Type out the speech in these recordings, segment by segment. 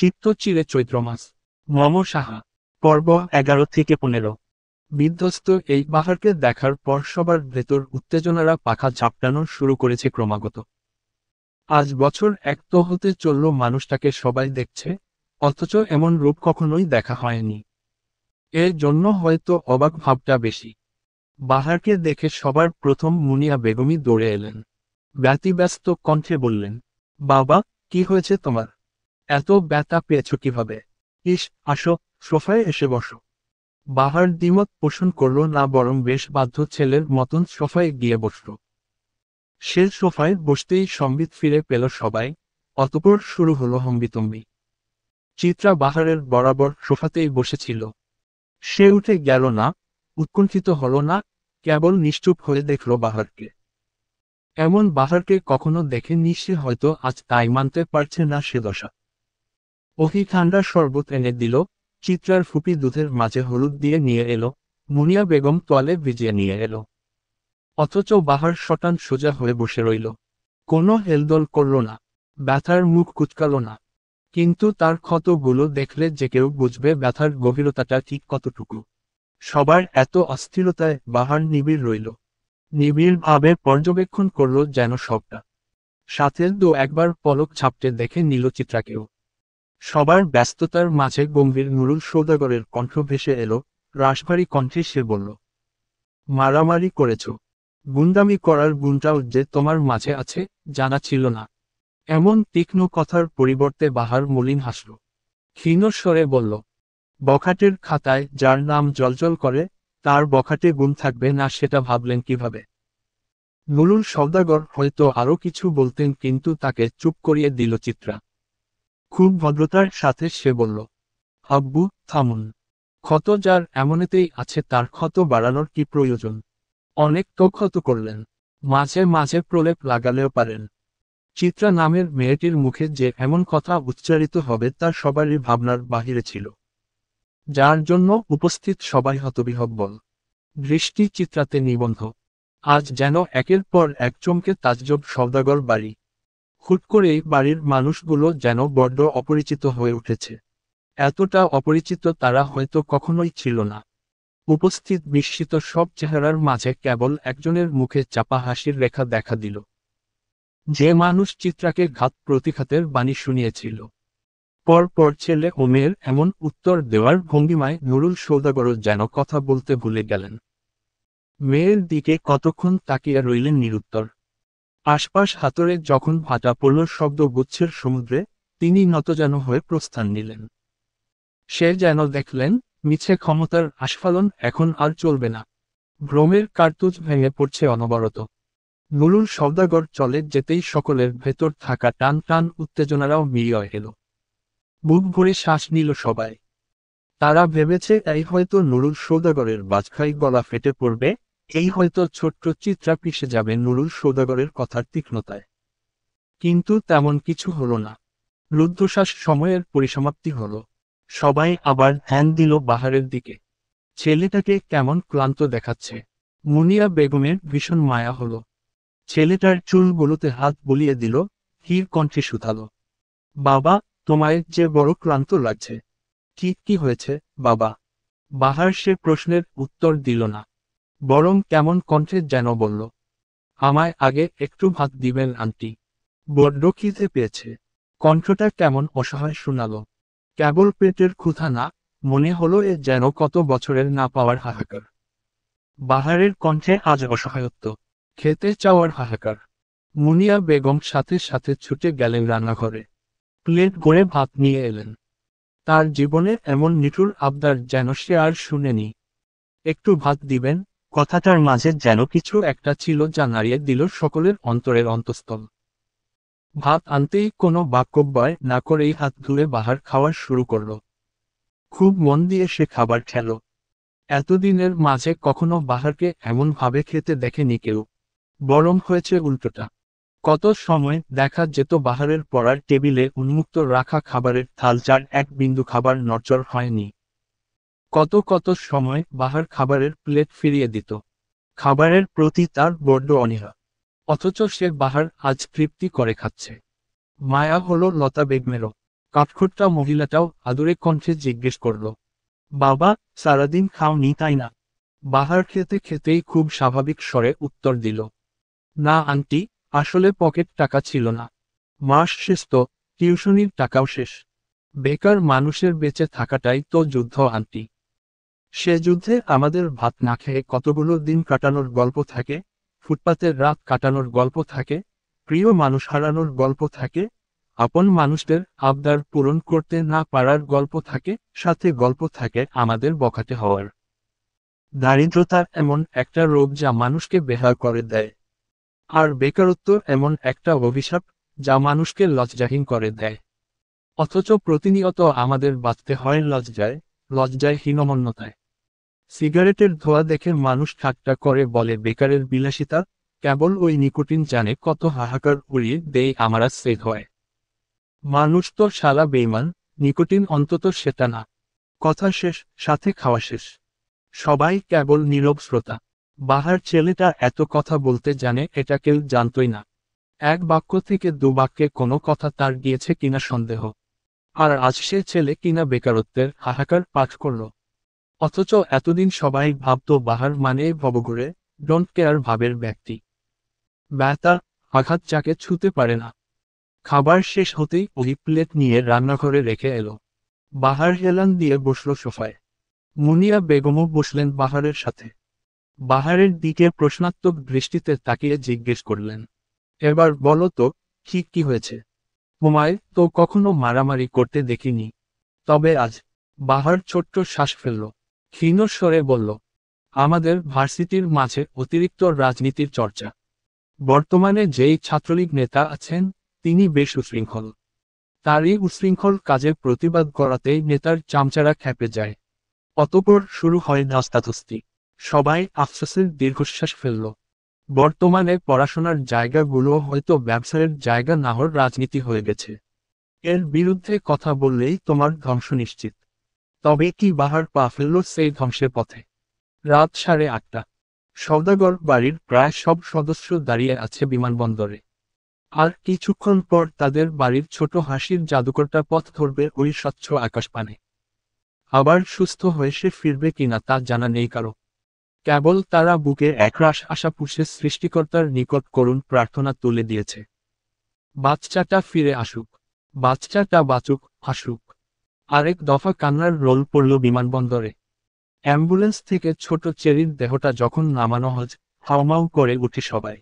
চিত্তচিরে চৈত্র মাস। মম সাহা। পর্ব 11 থেকে 15। বিধ্বস্ত এই বাহারকে দেখার পর সবার ভেতর উত্তেজনারা পাখা ঝাপটানো শুরু করেছে ক্রমাগত। আজ বছর এক তো হতে চলল মানুষটাকে সবাই দেখছে, অথচ এমন রূপ কখনোই দেখা হয়নি। এর জন্য হয়তো অবাক ভাবটা বেশি। বাহারকে দেখে সবার প্রথম মুনিয়া বেগমই দৌড়ে এলেন। ব্যতিব্যস্ত কণ্ঠে বললেন, বাবা, কি হয়েছে তোমার? এত ব্যথা পেয়েছ কিভাবে? ইস, আসো, সোফায় এসে বসো। বাহার দ্বিমত পোষণ করল না, বরং বেশ বাধ্য ছেলের মতন সোফায় গিয়ে বসল। সে সোফায় বসতেই সম্বিত ফিরে পেল সবাই, অতঃপর শুরু হলো হম্বিতম্বি। চিত্রা বাহারের বরাবর সোফাতেই বসেছিল। সে উঠে গেল না, উৎকণ্ঠিত হল না, কেবল নিশ্চুপ হয়ে দেখল বাহারকে। এমন বাহারকে কখনো দেখেনি সে, হয়তো আজ তাই মানতে পারছে না সে দশা। অহি ঠান্ডা শরবত এনে দিল, চিত্রার ফুপি দুধের মাঝে হলুদ দিয়ে নিয়ে এলো, মুনিয়া বেগম তোয়ালে ভিজিয়ে নিয়ে এলো। অথচ বাহার শটান সোজা হয়ে বসে রইল। কোনো হেলদোল করল না, ব্যথার মুখ কুচকাল না। কিন্তু তার ক্ষতগুলো দেখলে যে কেউ বুঝবে ব্যথার গভীরতাটা ঠিক কতটুকু। সবার এত অস্থিরতায় বাহার নিবিড় রইল। নিবিড় ভাবে পর্যবেক্ষণ করল যেন সবটা। সাথে একবার পলক ঝাপটে দেখে নিল চিত্রাকেও। সবার ব্যস্ততার মাঝে গম্ভীর নুরুল সৌদাগরের কণ্ঠ ভেসে এলো, রাশভারী কণ্ঠে সে বলল, মারামারি করেছ? গুন্ডামি করার গুণটাও যে তোমার মাঝে আছে, জানা ছিল না। এমন তীক্ষ্ণ কথার পরিবর্তে বাহার মলিন হাসল। ক্ষীণ স্বরে বলল, বখাটের খাতায় যার নাম জ্বলজ্বল করে, তার বখাটে গুণ থাকবে না সেটা ভাবলেন কিভাবে? নুরুল সওদাগর হয়তো আরো কিছু বলতেন, কিন্তু তাকে চুপ করিয়ে দিল চিত্রা। খুব ভদ্রতার সাথে সে বলল, আব্বু, থামুন। ক্ষত যার এমনেতেই আছে তার ক্ষত বাড়ানোর কি প্রয়োজন? অনেক তো ক্ষত করলেন, মাঝে মাঝে প্রলেপ লাগালেও পারেন। চিত্রা নামের মেয়েটির মুখে যে এমন কথা উচ্চারিত হবে তা সবারই ভাবনার বাহিরে ছিল, যার জন্য উপস্থিত সবাই হতবিহ্বল। দৃষ্টি চিত্রাতে নিবন্ধ। আজ যেন একের পর এক চমকে তাজ্জব সওদাগর বাড়ি। হুট করেই বাড়ির মানুষগুলো যেন বড্ড অপরিচিত হয়ে উঠেছে। এতটা অপরিচিত তারা হয়তো কখনোই ছিল না। উপস্থিত বিস্মিত সব চেহারার মাঝে কেবল একজনের মুখে চাপা হাসির রেখা দেখা দিল। যে মানুষ চিত্রাকে ঘাত প্রতিঘাতের বাণী শুনিয়েছিল। পর ছেলে ও মেয়ের এমন উত্তর দেওয়ার ভঙ্গিমায় নুরুল সওদাগরও যেন কথা বলতে ভুলে গেলেন। মেয়ের দিকে কতক্ষণ তাকিয়ে রইলেন নিরুত্তর। আশপাশ হাতরে যখন ভাটা পড়ল শব্দগুচ্ছের সমুদ্রে, তিনি নতজানু হয়ে প্রস্থান নিলেন। সে যেন দেখলেন, মিছে ক্ষমতার আস্ফালন এখন আর চলবে না। ভ্রমের কার্তুজ ভেঙে পড়ছে অনবরত। নুরুল সওদাগর চলে যেতেই সকলের ভেতর থাকা টান টান উত্তেজনারাও মিলিয়ে এল। বুক ভরে শ্বাস নিল সবাই। তারা ভেবেছে এই হয়তো নুরুল সওদাগরের বাজখাই গলা ফেটে পড়বে, এই হয়তো ছোট্ট চিত্রা পিষে যাবে নুরুল সওদাগরের কথার তীক্ষ্ণতায়। কিন্তু তেমন কিছু হলো না। রুদ্ধশ্বাস সময়ের পরিসমাপ্তি হলো। সবাই আবার ধ্যান দিল বাহারের দিকে। ছেলেটাকে কেমন ক্লান্ত দেখাচ্ছে। মুনিয়া বেগমের ভীষণ মায়া হলো। ছেলেটার চুলগুলোতে হাত বুলিয়ে দিল, ধীর কণ্ঠে শুধালো, বাবা, তোমায় যে বড় ক্লান্ত লাগছে। ঠিক কি হয়েছে, বাবা? বাহার সে প্রশ্নের উত্তর দিল না, বরং কেমন কণ্ঠে যেন বলল, আমায় আগে একটু ভাত দিবেন আন্টি, বড্ড খিদে পেয়েছে। কণ্ঠটা কেমন অসহায় শোনালো। কেবল পেটের ক্ষুধা না, মনে হলো এ যেন কত বছরের না পাওয়ার হাহাকার। বাহারের কণ্ঠে আজ অসহায়ত্ব, খেতে চাওয়ার হাহাকার। মুনিয়া বেগম সাথে সাথে ছুটে গেলেন রান্নাঘরে। প্লেট ভরে ভাত নিয়ে এলেন। তার জীবনে এমন নিঠুর আবদার যেন সে আর শুনেনি। একটু ভাত দিবেন, কথাটার মাঝে যেন কিছু একটা ছিল যা নাড়িয়ে দিল সকলের অন্তরের অন্তঃস্থল। ভাত আনতেই কোনো বাক্যব্যয় না করেই হাত ধুয়ে বাহার খাওয়া শুরু করল। খুব মন দিয়ে সে খাবার খেল। এতদিনের মাঝে কখনো বাহারকে এমন ভাবে খেতে দেখেনি কেউ। বরং হয়েছে উল্টোটা। কত সময় দেখা যেত বাহারের পড়ার টেবিলে উন্মুক্ত রাখা খাবারের থাল, যার এক বিন্দু খাবার নড়চড় হয়নি। কত সময় বাহার খাবারের প্লেট ফিরিয়ে দিত। খাবারের প্রতি তার বড্ড অনীহা। অথচ সে বাহার আজ তৃপ্তি করে খাচ্ছে। মায়া হলো লতা বেগমেরও। কাঠখোট্টা মহিলাটাও আদুরে কণ্ঠে জিজ্ঞেস করল, বাবা, সারাদিন খাওনি তাই না? বাহার খেতে খেতেই খুব স্বাভাবিক স্বরে উত্তর দিল, না আন্টি, আসলে পকেট টাকা ছিল না। মাস শেষ তো, টিউশনির টাকাও শেষ। বেকার মানুষের বেঁচে থাকাটাই তো যুদ্ধ আন্টি। সে যুদ্ধে আমাদের ভাত না খেয়ে কতগুলো দিন কাটানোর গল্প থাকে, ফুটপাতের রাত কাটানোর গল্প থাকে, প্রিয় মানুষ হারানোর গল্প থাকে, আপন মানুষদের আবদার পূরণ করতে না পারার গল্প থাকে, সাথে গল্প থাকে আমাদের বখাটে হওয়ার। দারিদ্রতা এমন একটা রোগ যা মানুষকে বেহাল করে দেয়। আর বেকারত্ব এমন একটা অভিশাপ যা মানুষকে লজ্জাহীন করে দেয়। অথচ প্রতিনিয়ত আমাদের বাঁচতে হয় লজ্জায়, লজ্জায় হীনমন্যতায়। সিগারেটের ধোঁয়া দেখে মানুষ ঠাট্টা করে বলে বেকারের বিলাসিতা, কেবল ওই নিকোটিন জানে কত হাহাকার উড়িয়ে দেয় আমরা সেট হয়। মানুষ তো শালা বেইমান, নিকোটিন অন্তত সেটা না। কথা শেষ, সাথে খাওয়া শেষ। সবাই কেবল নীরব শ্রোতা। বাহার ছেলেটা এত কথা বলতে জানে এটা কেউ জানতই না। এক বাক্য থেকে দু বাক্যে কোনো কথা তার গিয়েছে কিনা সন্দেহ। আর আজ সে ছেলে কিনা বেকারত্বের হাহাকার পাঠ করল। অথচ এতদিন সবাই ভাবত বাহার মানে ভবঘুরে, ডোন্ট কেয়ার ভাবের ব্যক্তি। ব্যথা, আঘাত যাকে ছুতে পারে না। খাবার শেষ হতেই ওই প্লেট নিয়ে রান্নাঘরে রেখে এলো। বাহার হেলান দিয়ে বসল সোফায়। মুনিয়া বেগমও বসলেন বাহারের সাথে। বাহারের দিকে প্রশ্নাত্মক দৃষ্টিতে তাকিয়ে জিজ্ঞেস করলেন, এবার বলো তো, ঠিক কি হয়েছে? তোমায় তো কখনো মারামারি করতে দেখিনি। তবে আজ? বাহার ছোট্ট শ্বাস ফেলল। ক্ষীণ স্বরে বলল, আমাদের ভার্সিটির মাঝে অতিরিক্ত রাজনীতির চর্চা। বর্তমানে যেই ছাত্রলীগ নেতা আছেন, তিনি বেশ উশৃঙ্খল। তারই উশৃঙ্খল কাজে প্রতিবাদ করাতেই নেতার চামচারা খেপে যায়। অতঃপর শুরু হয় ধস্তাধস্তি। সবাই আফসোসের দীর্ঘশ্বাস ফেলল। বর্তমানে পড়াশোনার জায়গাগুলো হয়তো ব্যবসায়ের জায়গা না হওয়ার রাজনীতি হয়ে গেছে। এর বিরুদ্ধে কথা বললেই তোমার ধ্বংস নিশ্চিত। তবে কি বাহার পা ফেলল সেই ধ্বংসের পথে। রাত 8:30। সওদাগর বাড়ির প্রায় সব সদস্য দাঁড়িয়ে আছে বিমানবন্দরে। আর কিছুক্ষণ পর তাদের বাড়ির ছোট হাসির জাদুকরটা পথ ধরবে ওই স্বচ্ছ আকাশপানে। আবার সুস্থ হয়ে সে ফিরবে কিনা তা জানা নেই কারো। কেবল তারা বুকে একরাশ আশা পুষে সৃষ্টিকর্তার নিকট করুণ প্রার্থনা তুলে দিয়েছে। বাচ্চাটা ফিরে আসুক। বাচ্চাটা বাঁচুক, হাসুক। আরেক দফা কান্নার রোল পড়ল বিমানবন্দরে। অ্যাম্বুলেন্স থেকে ছোট চেরির দেহটা যখন নামানো হয়, হাউমাউ করে উঠে সবাই।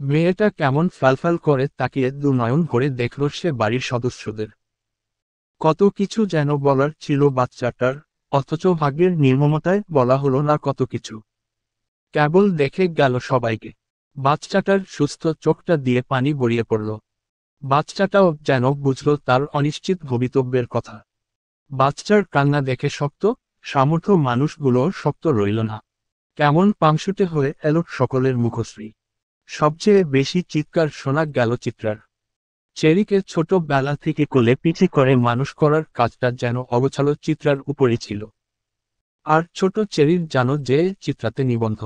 মেয়েটা কেমন ফ্যালফ্যাল করে তাকিয়ে দুনয়ন ভরে দেখল সে বাড়ির সদস্যদের। কত কিছু যেন বলার ছিল বাচ্চাটার, অথচ ভাগ্যের নির্মমতায় বলা হলো না কত কিছু। কেবল দেখে গেল সবাইকে। বাচ্চাটার সুস্থ চোখটা দিয়ে পানি গড়িয়ে পড়ল। বাচ্চাটাও যেন বুঝল তার অনিশ্চিত ভবিতব্যের কথা। বাচ্চার কান্না দেখে শক্ত, সামর্থ্য মানুষগুলো শক্ত রইল না। কেমন পাংশুটে হয়ে এলো সকলের মুখশ্রী। সবচেয়ে বেশি চিৎকার শোনা গেল চিত্রার। চেরিকে ছোট বেলা থেকে কোলে পিঠে করে মানুষ করার কাজটা যেন অগোছালো চিত্রার উপরই ছিল। আর ছোট চেরির জানো যে চিত্রাতে নিবন্ধ।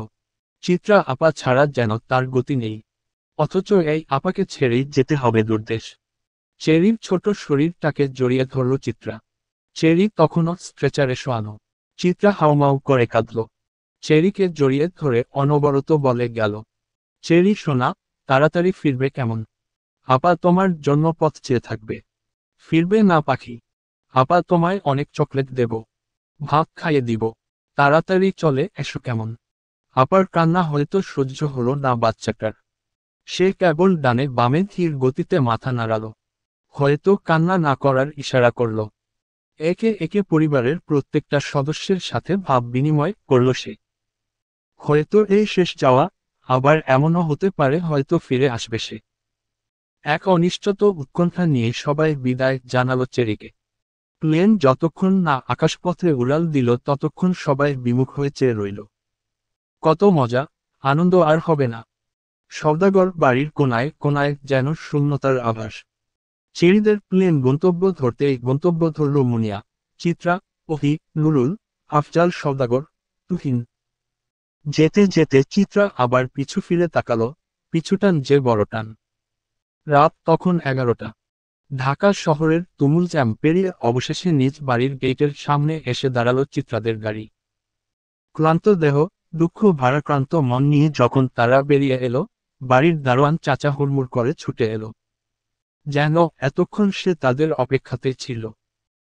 চিত্রা আপা ছাড়া যেন তার গতি নেই। অথচ এই আপাকে ছেড়েই যেতে হবে দূরদেশ। চেরির ছোট শরীরটাকে জড়িয়ে ধরল চিত্রা। চেরি তখনও স্ট্রেচারে শোয়ানো। চিত্রা হাউমাউ করে কাঁদল। চেরিকে জড়িয়ে ধরে অনবরত বলে গেল, চেরি সোনা, তাড়াতাড়ি ফিরবে কেমন? আপা তোমার জন্য পথ চেয়ে থাকবে। ফিরবে না পাখি? আপা তোমায় অনেক চকলেট দেব, ভাত খাইয়ে দিব। তাড়াতাড়ি চলে এসো কেমন? আপার কান্না হয়তো সহ্য হলো না বাচ্চাটার। সে কেবল ডানে বামে ধীর গতিতে মাথা নাড়াল। হয়তো কান্না না করার ইশারা করল। একে একে পরিবারের প্রত্যেকটা সদস্যের সাথে ভাব বিনিময় করল সে। হয়তো এই শেষ যাওয়া, আবার এমনও হতে পারে হয়তো ফিরে আসবে সে। এক অনিশ্চিত উৎকণ্ঠা নিয়ে সবাই বিদায় জানালো চেরিকে। প্লেন যতক্ষণ না আকাশপথে উড়াল দিল ততক্ষণ সবাই বিমুখ হয়ে চেয়ে রইল। কত মজা, আনন্দ আর হবে না। সওদাগর বাড়ির কোনায় কোনায় যেন শূন্যতার আভাস। চেরিদের প্লেন গন্তব্য ধরতেই গন্তব্য ধরল মুনিয়া, চিত্রা, ওহি, নুরুল, আফজাল, সওদাগর, তুহিন। যেতে যেতে চিত্রা আবার পিছু ফিরে তাকালো, পিছুটান যে বড় টান। রাত তখন 11টা। ঢাকা শহরের তুমুল জ্যাম পেরিয়ে অবশেষে নিজ বাড়ির গেটের সামনে এসে দাঁড়ালো চিত্রাদের গাড়ি। ক্লান্ত দেহ, দুঃখ ভারাক্রান্ত মন নিয়ে যখন তারা বেরিয়ে এলো, বাড়ির দারোয়ান চাচা হুড়মুড় করে ছুটে এলো। যেন এতক্ষণ সে তাদের অপেক্ষাতে ছিল।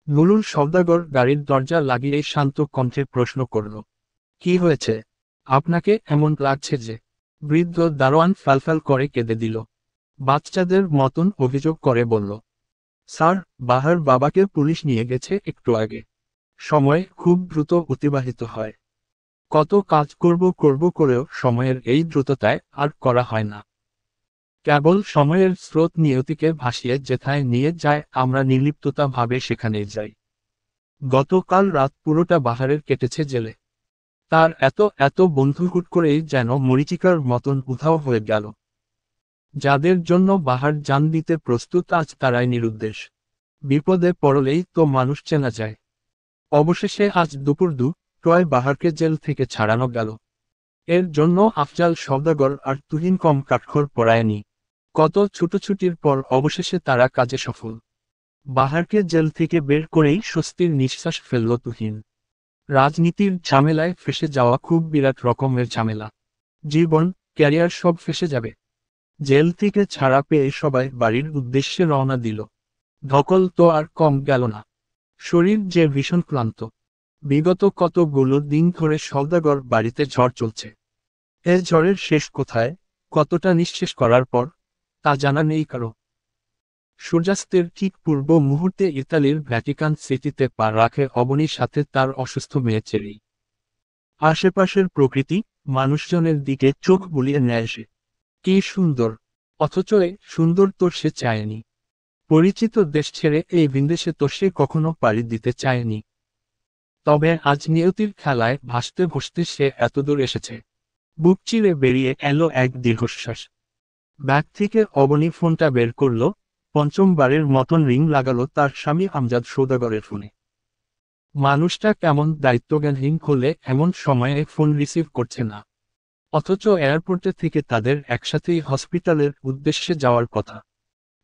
নুরুল সওদাগর গাড়ির দরজা লাগিয়ে শান্ত কণ্ঠে প্রশ্ন করল, কি হয়েছে? আপনাকে এমন লাগছে যে? বৃদ্ধ দারোয়ান ফ্যালফ্যাল করে কেঁদে দিল। বাচ্চাদের মতন অভিযোগ করে বলল, স্যার, বাহার বাবাকে পুলিশ নিয়ে গেছে একটু আগে। সময় খুব দ্রুত অতিবাহিত হয়। কত কাজ করব করেও সময়ের এই দ্রুততায় আর করা হয় না। কেবল সময়ের স্রোত নিয়তিকে ভাসিয়ে যেথায় নিয়ে যায় আমরা নির্লিপ্ততা ভাবে সেখানেই যাই। গতকাল রাত পুরোটা বাহারের কেটেছে জেলে। তার এত বন্ধু হুট করেই যেন মরীচিকার মতন উধাও হয়ে গেল। যাদের জন্য বাহার জান দিতে প্রস্তুত আজ তারাই নিরুদ্দেশ। বিপদে পড়লেই তো মানুষ চেনা যায়। অবশেষে আজ দুপুর 2টায় বাহারকে জেল থেকে ছাড়ানো গেল। এর জন্য আফজাল সওদাগর আর তুহিন কম কাঠখড় পড়ায়নি। কত ছুটোছুটির পর অবশেষে তারা কাজে সফল। বাহারকে জেল থেকে বের করেই স্বস্তির নিঃশ্বাস ফেলল তুহিন। রাজনীতির ঝামেলায় ফেসে যাওয়া খুব বিরাট রকমের ঝামেলা। জীবন, ক্যারিয়ার সব ফেসে যাবে। জেল থেকে ছাড়া পেয়ে সবাই বাড়ির উদ্দেশ্যে রওনা দিল। ধকল তো আর কম গেল না। শরীর যে ভীষণ ক্লান্ত। বিগত কতগুলো দিন ধরে সওদাগর বাড়িতে ঝড় চলছে। এ ঝড়ের শেষ কোথায়, কতটা নিঃশেষ করার পর, তা জানা নেই কারো। সূর্যাস্তের ঠিক পূর্ব মুহূর্তে ইতালির ভ্যাটিকান সিটিতে পা রাখে অবনীর সাথে তার অসুস্থ মেয়ে চেরি। আশেপাশের প্রকৃতি, মানুষজনের দিকে চোখ বুলিয়ে নেয় সে। কি সুন্দর! অথচ এ সুন্দর তো সে চায়নি। পরিচিত দেশ ছেড়ে এই ভিনদেশে তো সে কখনো পাড়ি দিতে চায়নি। তবে আজ নিয়তির খেলায় ভাসতে ভাসতে সে এতদূর এসেছে। বুক চিরে বেরিয়ে এলো এক দীর্ঘশ্বাস। ব্যাগ থেকে অবনী ফোনটা বের করল, পঞ্চমবারের মতন রিং লাগালো তার স্বামী আমজাদ সওদাগরের ফোনে। মানুষটা কেমন দায়িত্বজ্ঞানহীন হলে এমন সময়ে ফোন রিসিভ করছে না। অথচ এয়ারপোর্টে থেকে তাদের একসাথেই হসপিটালের উদ্দেশ্যে যাওয়ার কথা।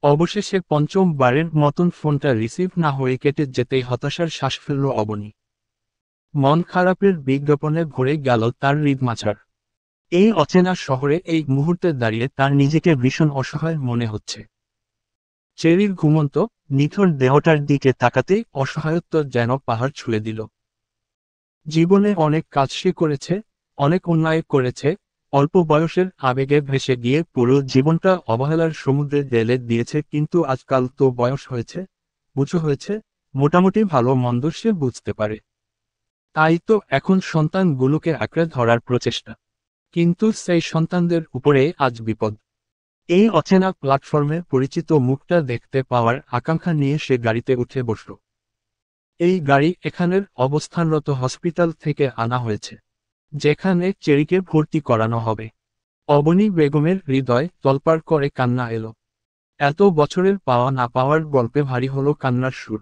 অবশেষে পঞ্চমবারের মতন ফোনটা রিসিভ না হয়ে কেটে যেতেই হতাশার শ্বাস ফেলল অবনী। মন খারাপের বিজ্ঞাপনে ভরে গেল তার হৃদমাঝার। এই অচেনা শহরে এই মুহূর্তে দাঁড়িয়ে তার নিজেকে ভীষণ অসহায় মনে হচ্ছে। চেরির ঘুমন্ত, নিথর দেহটার দিকে তাকাতেই অসহায়ত্ব যেন পাহাড় ছুঁয়ে দিল। জীবনে অনেক কাজ সে করেছে, অনেক অন্যায় করেছে, অল্প বয়সের আবেগে ভেসে গিয়ে পুরো জীবনটা অবহেলার সমুদ্রে ঢেলে দিয়েছে, কিন্তু আজকাল তো বয়স হয়েছে, বুঝো হয়েছে, মোটামুটি ভালো মন্দ সে বুঝতে পারে। তাই তো এখন সন্তানগুলোকে আঁকড়ে ধরার প্রচেষ্টা। কিন্তু সেই সন্তানদের উপরে আজ বিপদ। এই অচেনা প্ল্যাটফর্মে পরিচিত মুখটা দেখতে পাওয়ার আকাঙ্ক্ষা নিয়ে সে গাড়িতে উঠে বসল। এই গাড়ি এখানের অবস্থানরত হসপিটাল থেকে আনা হয়েছে, যেখানে চেরিকে ভর্তি করানো হবে। অবনী বেগমের হৃদয় তলপাড় করে কান্না এলো। এত বছরের পাওয়া না পাওয়ার গল্পে ভারী হলো কান্নার সুর।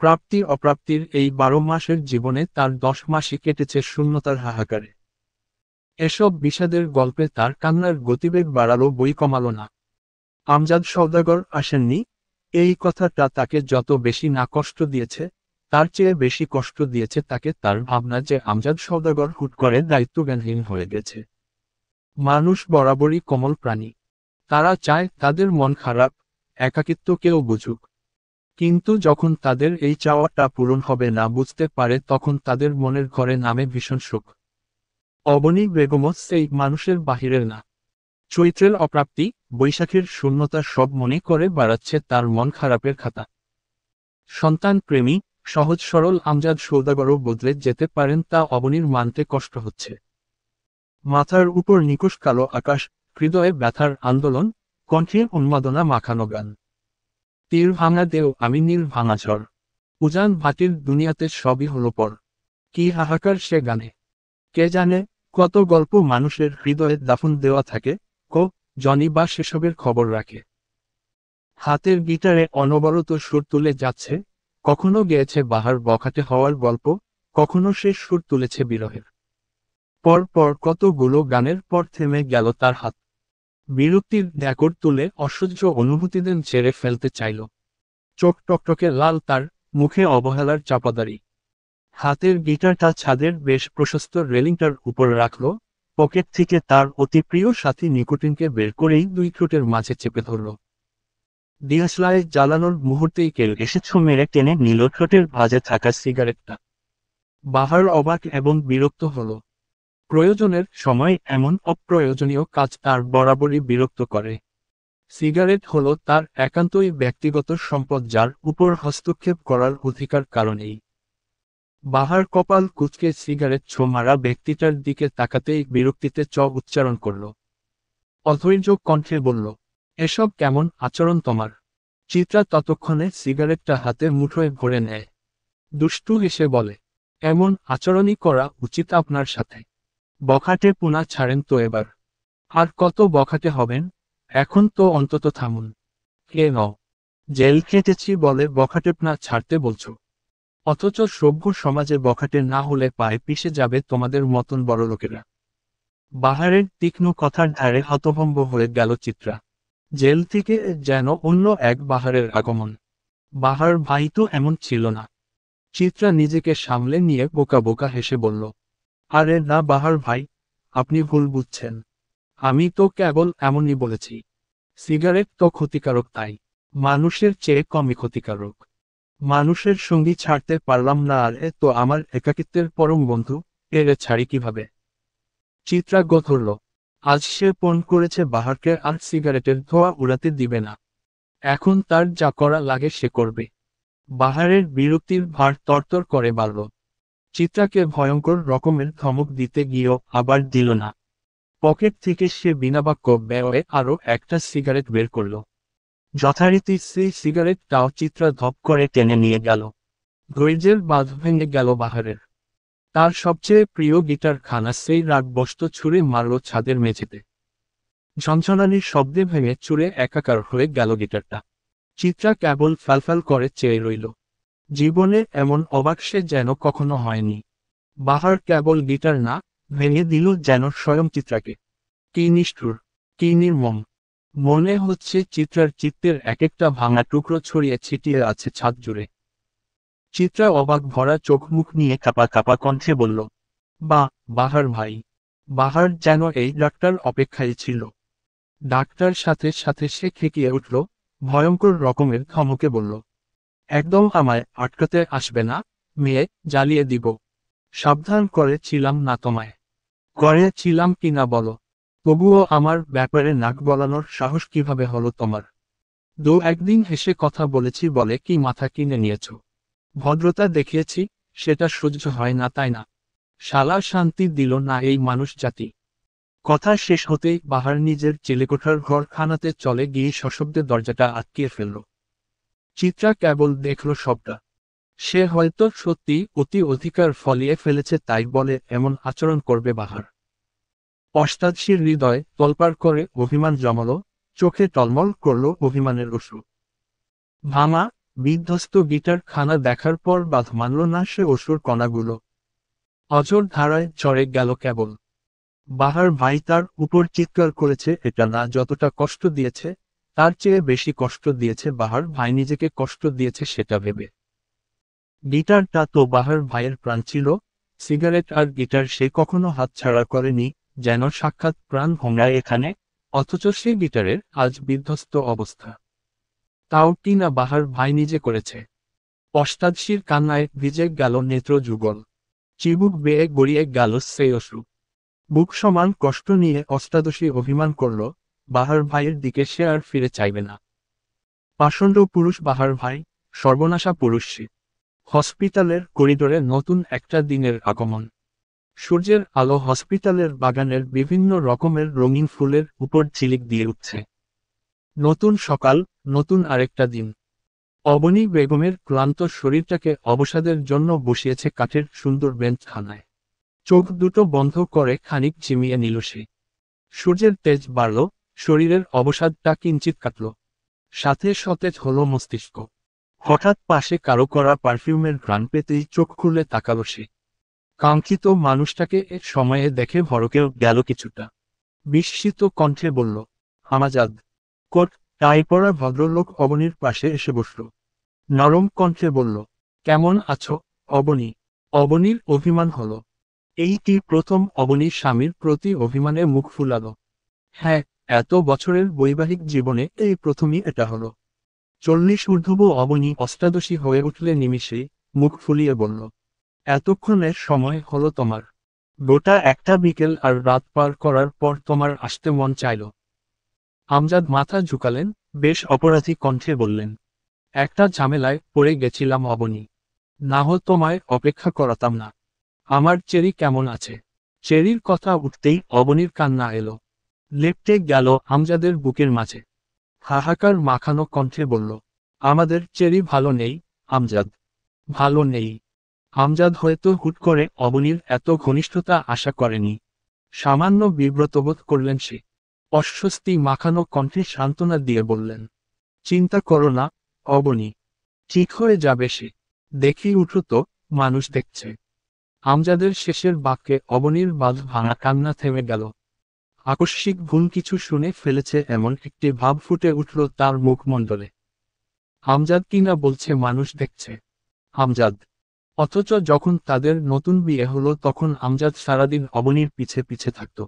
প্রাপ্তি অপ্রাপ্তির এই 12 মাসের জীবনে তার 10 মাসই কেটেছে শূন্যতার হাহাকারে। এসব বিষাদের গল্পে তার কান্নার গতিবেগ বাড়ালো বই কমালো না। আমজাদ সওদাগর আসেননি, এই কথাটা তাকে যত বেশি না কষ্ট দিয়েছে, তার চেয়ে বেশি কষ্ট দিয়েছে তাকে তার ভাবনা যে আমজাদ সওদাগর হুট করে দায়িত্বজ্ঞানহীন হয়ে গেছে। মানুষ বরাবরই কোমল প্রাণী। তারা চায় তাদের মন খারাপ, একাকিত্ব কেউ বুঝুক। কিন্তু যখন তাদের এই চাওয়াটা পূরণ হবে না বুঝতে পারে, তখন তাদের মনের ঘরে নামে ভীষণ শোক। অবনী বেগমও সেই মানুষের বাহিরের না। চৈত্রের অপ্রাপ্তি, বৈশাখের শূন্যতা সব মনে করে বাড়াচ্ছে তার মন খারাপের খাতা। সন্তান প্রেমী, সহজ সরল আমজাদ সওদাগরও বদলে যেতে পারেন তা অবনীর মানতে কষ্ট হচ্ছে। মাথার উপর নিকষ কালো আকাশ, হৃদয়ে ব্যথার আন্দোলন, কণ্ঠে উন্মাদনা মাখানো গান। তীর ভাঙা দেও আমি নীল ভাঙা ঝড়, উজান ভাটির দুনিয়াতে সবই হলো পর। কি হাহাকার সে গানে! কে জানে কত গল্প মানুষের হৃদয়ে দাফন দেওয়া থাকে, জনি বা সেসবের খবর রাখে। হাতের গিটারে অনবরত সুর তুলে যাচ্ছে, কখনো গেয়েছে বাহার বখাটে হওয়ার গল্প, কখনো সে সুর তুলেছে বিরহের। পর পর কতগুলো গানের পর থেমে গেল তার হাত। বিরক্তির ড্যাকর তুলে অসহ্য অনুভূতিদের ঝেড়ে ফেলতে চাইল। চোখ টকটকে লাল, তার মুখে অবহেলার চাপাদারি। হাতের গিটারটা ছাদের বেশ প্রশস্ত রেলিংটার উপর রাখল, পকেট থেকে তার অতি প্রিয় সাথী নিকোটিনকে বের করেই 2 ঠোঁটের মাঝে চেপে ধরল। দিয়াশলাই জ্বালানোর মুহূর্তেই কেউ এসে ছো মেরে টেনে নিল ঠোঁটের ভাঁজে থাকা সিগারেটটা। বাহার অবাক এবং বিরক্ত হল। প্রয়োজনের সময় এমন অপ্রয়োজনীয় কাজ তার বরাবরই বিরক্ত করে। সিগারেট হলো তার একান্তই ব্যক্তিগত সম্পদ, যার উপর হস্তক্ষেপ করার অধিকার কারণেই। বাহার কপাল কুঁচকে সিগারেট ছো মারা ব্যক্তিটার দিকে তাকাতেই বিরক্তিতে চ উচ্চারণ করল। অধৈর্য কণ্ঠে বলল, এসব কেমন আচরণ তোমার? চিত্রা ততক্ষণে সিগারেটটা হাতে মুঠোয় ভরে নেয়। দুষ্টু হেসে বলে, এমন আচরণই করা উচিত আপনার সাথে। বখাটে পুনা ছাড়েন তো এবার। আর কত বখাটে হবেন? এখন তো অন্তত থামুন। কে নও? জেল খেটেছি বলে বখাটেপনা ছাড়তে বলছো? অথচ সভ্য সমাজে বখাটে না হলে পায়ে পিষে যাবে তোমাদের মতন বড়লোকেরা। বাহারের তীক্ষ্ণ কথার ধারে হতভম্ব হয়ে গেল চিত্রা। জেল থেকে যেন অন্য এক বাহারের আগমন। বাহার ভাই তো এমন ছিল না। চিত্রা নিজেকে সামলে নিয়ে বোকা বোকা হেসে বলল, আরে না বাহার ভাই, আপনি ভুল বুঝছেন। আমি তো কেবল এমনই বলেছি। সিগারেট তো ক্ষতিকারক, তাই মানুষের চেয়ে কমই ক্ষতিকারক। মানুষের সঙ্গী ছাড়তে পারলাম না, আর এ তো আমার একাকিত্বের পরম বন্ধু, এরে ছাড়ি কিভাবে? চিত্রা ধরল, আজ সে পণ করেছে বাহারকে আর সিগারেটের ধোঁয়া উড়াতে দিবে না। এখন তার যা করা লাগে সে করবে। বাহারের বিরক্তির ভার তরতর করে বাড়ল। চিত্রাকে ভয়ঙ্কর রকমের ধমক দিতে গিয়েও আবার দিল না। পকেট থেকে সে বিনা বাক্য ব্যয়ে আরও একটা সিগারেট বের করল। যথারীতি সেই সিগারেটটাও চিত্রা ধপ করে টেনে নিয়ে গেল। ধৈর্যের বাঁধ ভেঙে গেল বাহারের। তার সবচেয়ে প্রিয় গিটার খানা সেই রাগ বস্ত ছুঁড়ে মারল ছাদের মেঝেতে। ঝনঝনানির শব্দে ভেঙে চুরে একাকার হয়ে গেল গিটারটা। চিত্রা কেবল ফ্যালফ্যাল করে চেয়ে রইল। জীবনে এমন অবাক সে যেন কখনো হয়নি। বাহার কেবল গিটার না, ভেঙে দিল যেন স্বয়ং চিত্রাকে। কি নিষ্ঠুর, কি নির্মম! মনে হচ্ছে চিত্রার চিত্তের এক একটা ভাঙা টুকরো ছড়িয়ে ছিটিয়ে আছে ছাদ জুড়ে। চিত্রা অবাক ভরা চোখ মুখ নিয়ে কাঁপা কাঁপা কণ্ঠে বলল, বাহার ভাই। বাহার যেন এই ডাক্তার অপেক্ষায় ছিল। ডাক্তার সাথে সাথে সে খেকিয়ে উঠল, ভয়ঙ্কর রকমের ধমকে বলল, একদম আমায় আটকাতে আসবে না, মেয়ে, জ্বালিয়ে দিব। সাবধান করেছিলাম না তোমায়? করেছিলাম কিনা বলো? তবুও আমার ব্যাপারে নাক গলানোর সাহস কিভাবে হলো তোমার? একদিন হেসে কথা বলেছি বলে কি মাথা কিনে নিয়েছ? ভদ্রতা দেখিয়েছি, সেটা সহ্য হয় না তাই না? শালা শান্তি দিল না এই মানুষ জাতি। কথা শেষ হতেই বাহার নিজের চিলেকোঠার ঘরখানাতে চলে গিয়ে সশব্দে দরজাটা আটকিয়ে ফেলল। চিত্রা কেবল দেখল সবটা। সে হয়তো সত্যি অতি অধিকার ফলিয়ে ফেলেছে, তাই বলে এমন আচরণ করবে বাহার? অষ্টাদশীর হৃদয় তলপাড় করে অভিমান জমালো, চোখে টলমল করল অভিমানের অশ্রু। ভাঙা বিধ্বস্ত গিটার খানা দেখার পর বাঁধ মানল না সে অশ্রুর কণাগুলো। অঝোর ধারায় চড়ে গেল কেবল। বাহার ভাই তার উপর চিৎকার করেছে, এটা না যতটা কষ্ট দিয়েছে, তার চেয়ে বেশি কষ্ট দিয়েছে বাহার ভাই নিজেকে কষ্ট দিয়েছে সেটা ভেবে। গিটারটা তো বাহার ভাইয়ের প্রাণ ছিল। সিগারেট আর গিটার সে কখনো হাতছাড়া করেনি, যেন সাক্ষাৎ প্রাণ ভোমরায় এখানে, অথচ সে গিটারের আজ বিধ্বস্ত অবস্থা। তাও কি না বাহার ভাই নিজে করেছে? অষ্টাদশীর কান্নায় ভিজে গেল নেত্র যুগল। চিবুক বেয়ে গড়িয়ে গেল সেই অশ্রু। বুক সমান কষ্ট নিয়ে অষ্টাদশী অভিমান করল, বাহার ভাইয়ের দিকে সে আর ফিরে চাইবে না। পাষণ্ড পুরুষ বাহার ভাই, সর্বনাশা পুরুষ সে। হসপিটালের করিডোরে নতুন একটা দিনের আগমন। সূর্যের আলো হসপিটালের বাগানের বিভিন্ন রকমের রঙিন ফুলের উপর ঝিলিক দিয়ে উঠছে। নতুন সকাল, নতুন আরেকটা দিন। অবনী বেগমের ক্লান্ত শরীরটাকে অবসাদের জন্য বসিয়েছে কাঠের সুন্দর বেঞ্চখানায়। চোখ দুটো বন্ধ করে খানিক ঝিমিয়ে নিল সে। সূর্যের তেজ বাড়ল, শরীরের অবসাদটা কিঞ্চিত কাটল। সাথে সতেজ হলো মস্তিষ্ক। হঠাৎ পাশে কারো করা পারফিউমের ঘ্রাণ পেতেই চোখ খুলে তাকালো সে। কাঙ্ক্ষিত মানুষটাকে এ সময়ে দেখে ভড়কেও গেল কিছুটা। বিস্মিত কণ্ঠে বলল, আমাজাদ। কোট টাই পরা ভদ্রলোক অবনীর পাশে এসে বসল। নরম কণ্ঠে বলল, কেমন আছো, অবনী? অবনীর অভিমান হলো। এই কি প্রথম অবনীর স্বামীর প্রতি অভিমানে মুখ ফুলালো? হ্যাঁ, এত বছরের বৈবাহিক জীবনে এই প্রথমই এটা হলো। 40 ঊর্ধ্ব অবনী অষ্টাদশী হয়ে উঠলে নিমিষেই মুখ ফুলিয়ে বলল, এতক্ষণের সময় হলো তোমার? গোটা একটা বিকেল আর রাত পার করার পর তোমার আসতে মন চাইল? আমজাদ মাথা ঝুঁকালেন, বেশ অপরাধী কণ্ঠে বললেন, একটা ঝামেলায় পড়ে গেছিলাম অবনী। না হো তোমায় অপেক্ষা করাতাম না। আমার চেরি কেমন আছে? চেরির কথা উঠতেই অবনীর কান্না এলো। লেপ্টে গেল আমজাদের বুকের মাঝে। হাহাকার মাখানো কণ্ঠে বলল, আমাদের চেরি ভালো নেই, আমজাদ। ভালো নেই। আমজাদ হয়তো হুট করে অবনীর এত ঘনিষ্ঠতা আশা করেনি। সামান্য বিব্রতবোধ করলেন সে। অস্বস্তি মাখানো কণ্ঠে সান্ত্বনা দিয়ে বললেন, চিন্তা করো না, অবনী। ঠিক হয়ে যাবে সে। দেখি উঠো তো, মানুষ দেখছে। আমজাদের শেষের বাক্যে অবনীর বাঁধ ভাঙা কান্না থেমে গেল। আকস্মিক ভুল কিছু শুনে ফেলেছে এমন একটি ভাব ফুটে উঠল তার মুখমণ্ডলে। আমজাদ কিনা বলছে মানুষ দেখছে। আমজাদ। অথচ যখন তাদের নতুন বিয়ে হলো তখন আমজাদ সারাদিন অবনীর পিছে পিছে থাকত।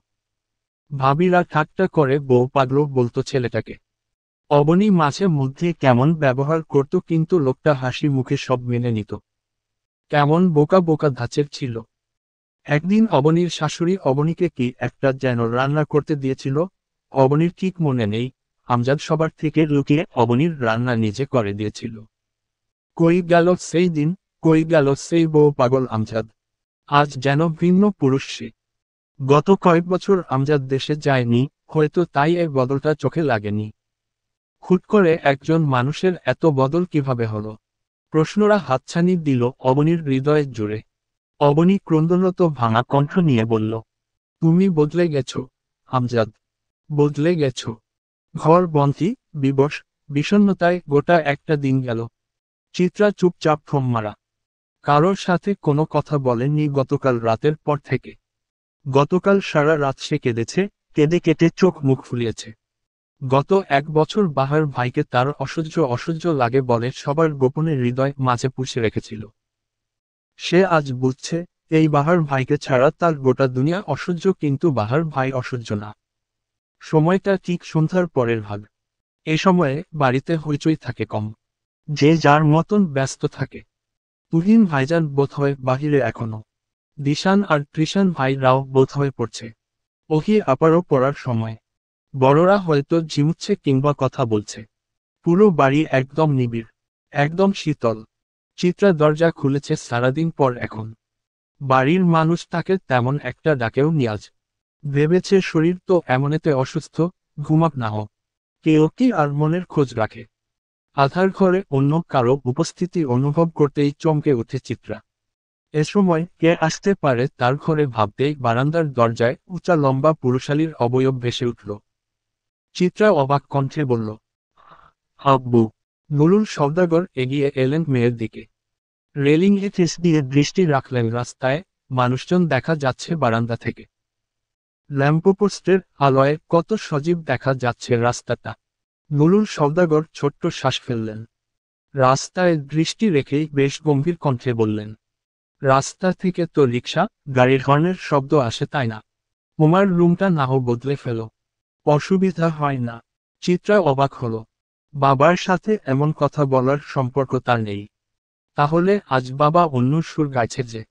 ভাবিরা ঠাট্টা করে বউ পাগলো বলতো ছেলেটাকে। অবনী মাঝে মধ্যে কেমন ব্যবহার করত কিন্তু লোকটা হাসি মুখে সব মেনে নিত। কেমন বোকা বোকা ধাঁচের ছিল। একদিন অবনীর শাশুড়ি অবনীকে কি একটা যেন রান্না করতে দিয়েছিল, অবনীর ঠিক মনে নেই। আমজাদ সবার থেকে লুকিয়ে অবনীর রান্না নিজে করে দিয়েছিল। কই গেল সেই দিন, কই গেল সেই বউ পাগল আমজাদ? আজ যেন ভিন্ন পুরুষ সে। গত কয়েক বছর আমজাদ দেশে যায়নি, হয়তো তাই এই বদলটা চোখে লাগেনি। হুট করে একজন মানুষের এত বদল কিভাবে হলো? প্রশ্নরা হাতছানি দিল অবনীর হৃদয়ের জুড়ে। অবনী ক্রন্দনত ভাঙা কণ্ঠ নিয়ে বলল, তুমি বদলে গেছো, আমজাদ। বদলে গেছো। ঘর বন্দি, বিবশ, বিষণ্ণতায় গোটা একটা দিন গেল। চিত্রা চুপচাপ থম মারা। কারোর সাথে কোনো কথা বলেননি গতকাল রাতের পর থেকে। গতকাল সারা রাত সে কেঁদেছে, কেঁদে কেটে চোখ মুখ ফুলিয়েছে। গত 1 বছর বাহার ভাইকে তার অসহ্য অসহ্য লাগে বলে সবার গোপনে হৃদয় মাঝে পুষে রেখেছিল। সে আজ বুঝছে, এই বাহার ভাইকে ছাড়া তার গোটা দুনিয়া অসহ্য, কিন্তু বাহার ভাই অসহ্য না। সময়টা ঠিক সন্ধ্যার পরের ভাগ। এ সময়ে বাড়িতে হইচই থাকে কম। যে যার মতন ব্যস্ত থাকে। তুহিন ভাইজান বোধহয় বাহিরে এখনো। দিশান আর কৃষাণ ভাইরাও বোধহয় পড়ছে। ওহি আপারও পড়ার সময়। বড়রা হয়তো ঝিমুচ্ছে কিংবা কথা বলছে। পুরো বাড়ি একদম নিবিড়, একদম শীতল। চিত্রা দরজা খুলেছে সারাদিন পর এখন। বাড়ির মানুষ তাকে তেমন একটা ডাকেও নিয়াজ। ভেবেছে শরীর তো এমনেতে অসুস্থ, ঘুমাক না হোক। কেউ কি আর মনের খোঁজ রাখে? আধার ঘরে অন্য কারো উপস্থিতি অনুভব করতেই চমকে ওঠে চিত্রা। এ সময় কে আসতে পারে তার ঘরে ভাবতেই বারান্দার দরজায় উঁচা লম্বা পুরুষালীর অবয়ব ভেসে উঠল। চিত্রা অবাক কণ্ঠে বলল, আব্বু। নুরুল সওদাগর এগিয়ে এলেন মেয়ের দিকে। রেলিংয়ে ঠেস দিয়ে দৃষ্টি রাখলেন রাস্তায়, মানুষজন দেখা যাচ্ছে বারান্দা থেকে। ল্যাম্পপোস্টের আলোয় কত সজীব দেখা যাচ্ছে রাস্তাটা। নুরুল সওদাগর ছোট্ট শ্বাস ফেললেন। রাস্তায় দৃষ্টি রেখেই বেশ গম্ভীর কণ্ঠে বললেন, রাস্তা থেকে তো রিকশা, গাড়ির হর্নের শব্দ আসে তাই না? তোমার রুমটা নাও বদলে ফেলো। অসুবিধা হয় না? চিত্রা অবাক হলো। বাবার সাথে এমন কথা বলার সম্পর্ক তার নেই। তাহলে আজ বাবা অন্য সুর গাইছে যে?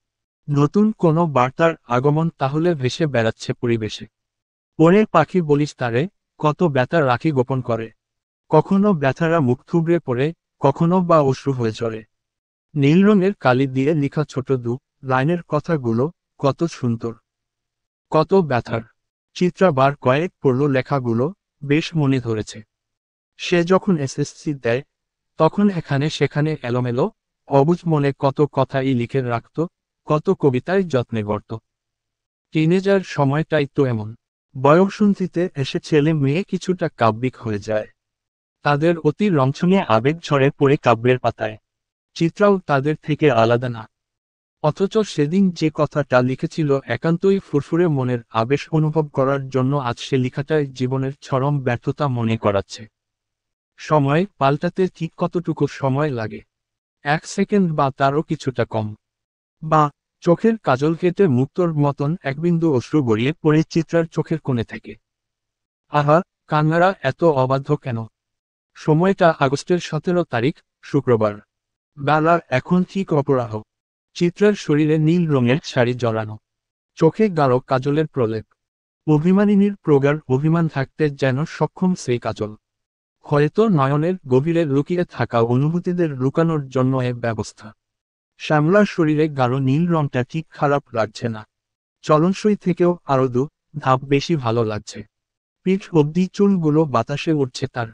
নতুন কোনো বার্তার আগমন তাহলে ভেসে বেড়াচ্ছে পরিবেশে। ওরে পাখি বলিস তারে, কত ব্যথা রাখি গোপন করে। কখনো ব্যথারা মুখ থুবড়ে পড়ে, কখনো বা অশ্রু হয়ে চড়ে। নীল রঙের কালি দিয়ে লেখা ছোট লাইনের কথাগুলো কত সুন্দর, কত ব্যথার। চিত্রা বার কয়েক পড়ল লেখাগুলো, বেশ মনে ধরেছে। সে যখন এসএসসি দেয়, তখন এখানে সেখানে এলোমেলো, অবুঝ মনে কত কথাই লিখে রাখত, কত কবিতায় যত্নে গড়ত। টিনেজার সময়টাই তো এমন। বয়ঃসন্ধিতে এসে ছেলে মেয়ে কিছুটা কাব্যিক হয়ে যায়। তাদের অতি রংচঙে আবেগ ঝরে পড়ে কাব্যের পাতায়। চিত্রাও তাদের থেকে আলাদা না। অথচ সেদিন যে কথাটা লিখেছিল একান্তই ফুরফুরে মনের আবেশ অনুভব করার জন্য আজ সে লেখাটাই জীবনের চরম ব্যর্থতা মনে করাচ্ছে। সময় পাল্টাতে ঠিক কতটুকু সময় লাগে। 1 সেকেন্ড বা তারও কিছুটা কম। বা চোখের কাজল কেটে মুক্তোর মতন এক বিন্দু অশ্রু গড়িয়ে পড়ে চিত্রার চোখের কোণে থেকে। আহা, কান্নারা এত অবাধ্য কেন? সময়টা আগস্টের 17 তারিখ, শুক্রবার। বেলা এখন ঠিক অপরাহ। চিত্রার শরীরে নীল রঙের শাড়ি জড়ানো, চোখে গাঢ় কাজলের প্রলেপ। অভিমানিনীর প্রগাঢ় অভিমান থাকতে যেন সক্ষম সেই কাজল। হয়তো নয়নের গভীরে লুকিয়ে থাকা অনুভূতিদের লুকানোর জন্য এ ব্যবস্থা। শ্যামলার শরীরে গাঢ় নীল রংটা ঠিক খারাপ লাগছে না, চলনসই থেকেও আরো ধাপ বেশি ভালো লাগছে। পিঠ অবধি চুলগুলো বাতাসে উঠছে তার।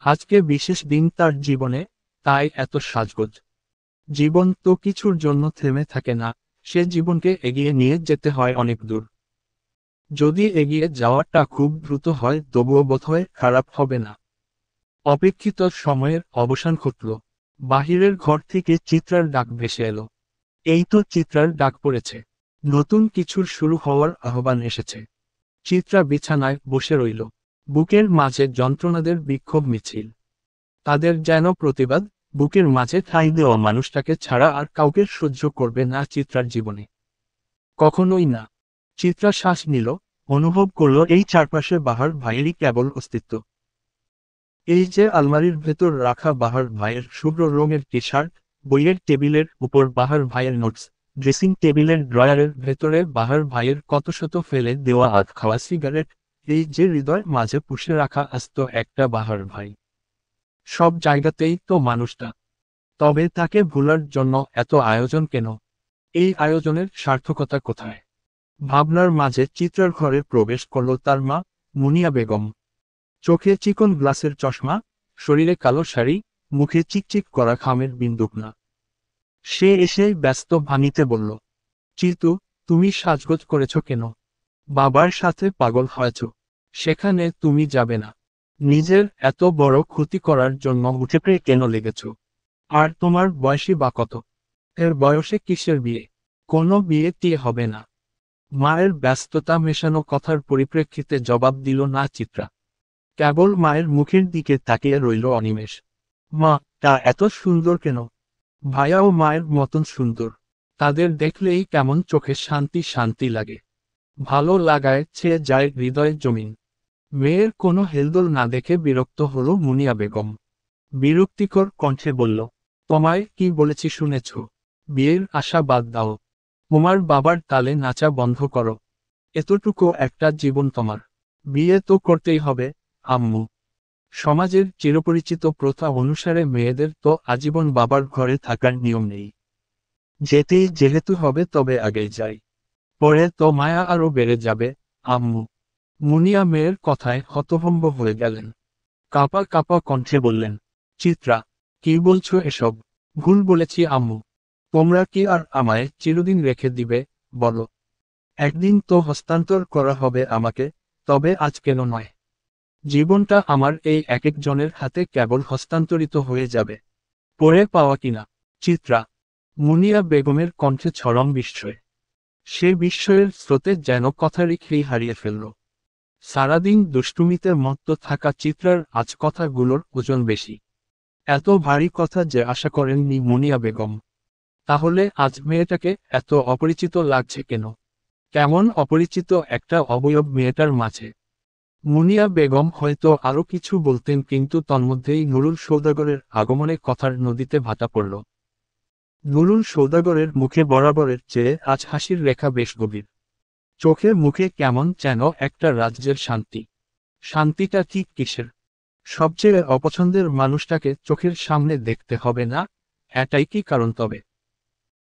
আজকে বিশেষ দিন তার জীবনে, তাই এত সাজগোজ। জীবন তো কিছুর জন্য থেমে থাকে না, সে জীবনকে এগিয়ে নিয়ে যেতে হয় অনেক দূর। যদি এগিয়ে যাওয়াটা খুব দ্রুত হয় তবুও বোধহয় খারাপ হবে না। অপেক্ষিত সময়ের অবসান ঘটল। বাহিরের ঘর থেকে চিত্রার ডাক ভেসে এলো। এই তো চিত্রার ডাক পড়েছে। নতুন কিছুর শুরু হওয়ার আহ্বান এসেছে। চিত্রা বিছানায় বসে রইল। বুকের মাঝে যন্ত্রণাদের বিক্ষোভ মিছিল। তাদের যেন প্রতিবাদ, বুকের মাঝে ঠাঁই দেওয়া মানুষটাকে ছাড়া আর কাউকে সহ্য করবে না চিত্রার জীবনে। কখনোই না। চিত্রা শ্বাস নিল, অনুভব করল এই চারপাশে বাহার ভাইয়েরই কেবল অস্তিত্ব। এই যে আলমারির ভেতর রাখা বাহার ভাইয়ের শুভ্র রঙের টি শার্ট, বইয়ের টেবিলের উপর বাহার ভাইয়ের নোটস, ড্রেসিং টেবিলের ড্রয়ারের ভেতরে বাহার ভাইয়ের কত শত ফেলে দেওয়া আধ খাওয়া সিগারেট, এই যে হৃদয় মাঝে পুষে রাখা আস্ত একটা বাহার ভাই। সব জায়গাতেই তো মানুষটা। তবে তাকে ভুলার জন্য এত আয়োজন কেন? এই আয়োজনের সার্থকতা কোথায়? ভাবনার মাঝে চিত্রার ঘরে প্রবেশ করল তার মা, মুনিয়া বেগম। চোখে চিকন গ্লাসের চশমা, শরীরে কালো শাড়ি, মুখে চিকচিক করা খামের বিন্দুকনা। সে এসেই ব্যস্ত ভাঙিতে বলল, চিতু, তুমি সাজগোজ করেছ কেন? বাবার সাথে পাগল হয়েছ, সেখানে তুমি যাবে না। নিজের এত বড় ক্ষতি করার জন্য উঠে পড়ে কেন লেগেছ? আর তোমার বয়সী বা কত? এর বয়সে কিসের বিয়ে? কোনো বিয়ে টিয়ে হবে না। মায়ের ব্যস্ততা মেশানো কথার পরিপ্রেক্ষিতে জবাব দিল না চিত্রা। কেবল মায়ের মুখের দিকে তাকিয়ে রইল অনিমেষ। মা, তা এত সুন্দর কেন? ভাইয়াও মায়ের মতন সুন্দর। তাদের দেখলেই কেমন চোখে শান্তি শান্তি লাগে। ভালো লাগায় ছেয়ে যায় হৃদয়ের জমিন। মেয়ের কোনো হেলদোল না দেখে বিরক্ত হলো মুনিয়া বেগম। বিরক্তিকর কণ্ঠে বলল, তোমায় কি বলেছি শুনেছ? বিয়ের আশা বাদ দাও। তোমার বাবার তালে নাচা বন্ধ করো। এতটুকু একটা জীবন তোমার। বিয়ে তো করতেই হবে, আম্মু। সমাজের চিরপরিচিত প্রথা অনুসারে মেয়েদের তো আজীবন বাবার ঘরে থাকার নিয়ম নেই। যেতেই যেহেতু হবে তবে আগে যাই। পরে তো মায়া আরো বেড়ে যাবে, আম্মু। মুনিয়া মেয়ের কথায় হতভম্ব হয়ে গেলেন। কাঁপা কাঁপা কণ্ঠে বললেন, চিত্রা, কি বলছো এসব? ভুল বলেছি আম্মু। তোমরা কি আর আমায় চিরদিন রেখে দিবে, বলো? একদিন তো হস্তান্তর করা হবে আমাকে, তবে আজ কেন নয়? জীবনটা আমার এই এক একজনের হাতে কেবল হস্তান্তরিত হয়ে যাবে। পরে পাওয়া কিনা। চিত্রা। মুনিয়া বেগমের কণ্ঠে চরম বিস্ময়। সে বিস্ময়ের স্রোতে যেন কথারই খেই হারিয়ে ফেলল। সারাদিন দুষ্টুমিতে মত্ত থাকা চিত্রার আজ কথাগুলোর ওজন বেশি। এত ভারী কথা যে আশা করেননি মুনিয়া বেগম। তাহলে আজ মেয়েটাকে এত অপরিচিত লাগছে কেন? কেমন অপরিচিত একটা অবয়ব মেয়েটার মাঝে। মুনিয়া বেগম হয়তো আরো কিছু বলতেন কিন্তু তন্মধ্যেই নুরুল সৌদাগরের আগমনে কথার নদীতে ভাটা পড়ল। নুরুল সৌদাগরের মুখে বরাবরের চেয়ে আজ হাসির রেখা বেশ গভীর। চোখে মুখে কেমন যেন একটা রাজ্যের শান্তি। শান্তিটা ঠিক কিসের? সবচেয়ে অপছন্দের মানুষটাকে চোখের সামনে দেখতে হবে না, এটাই কি কারণ তবে?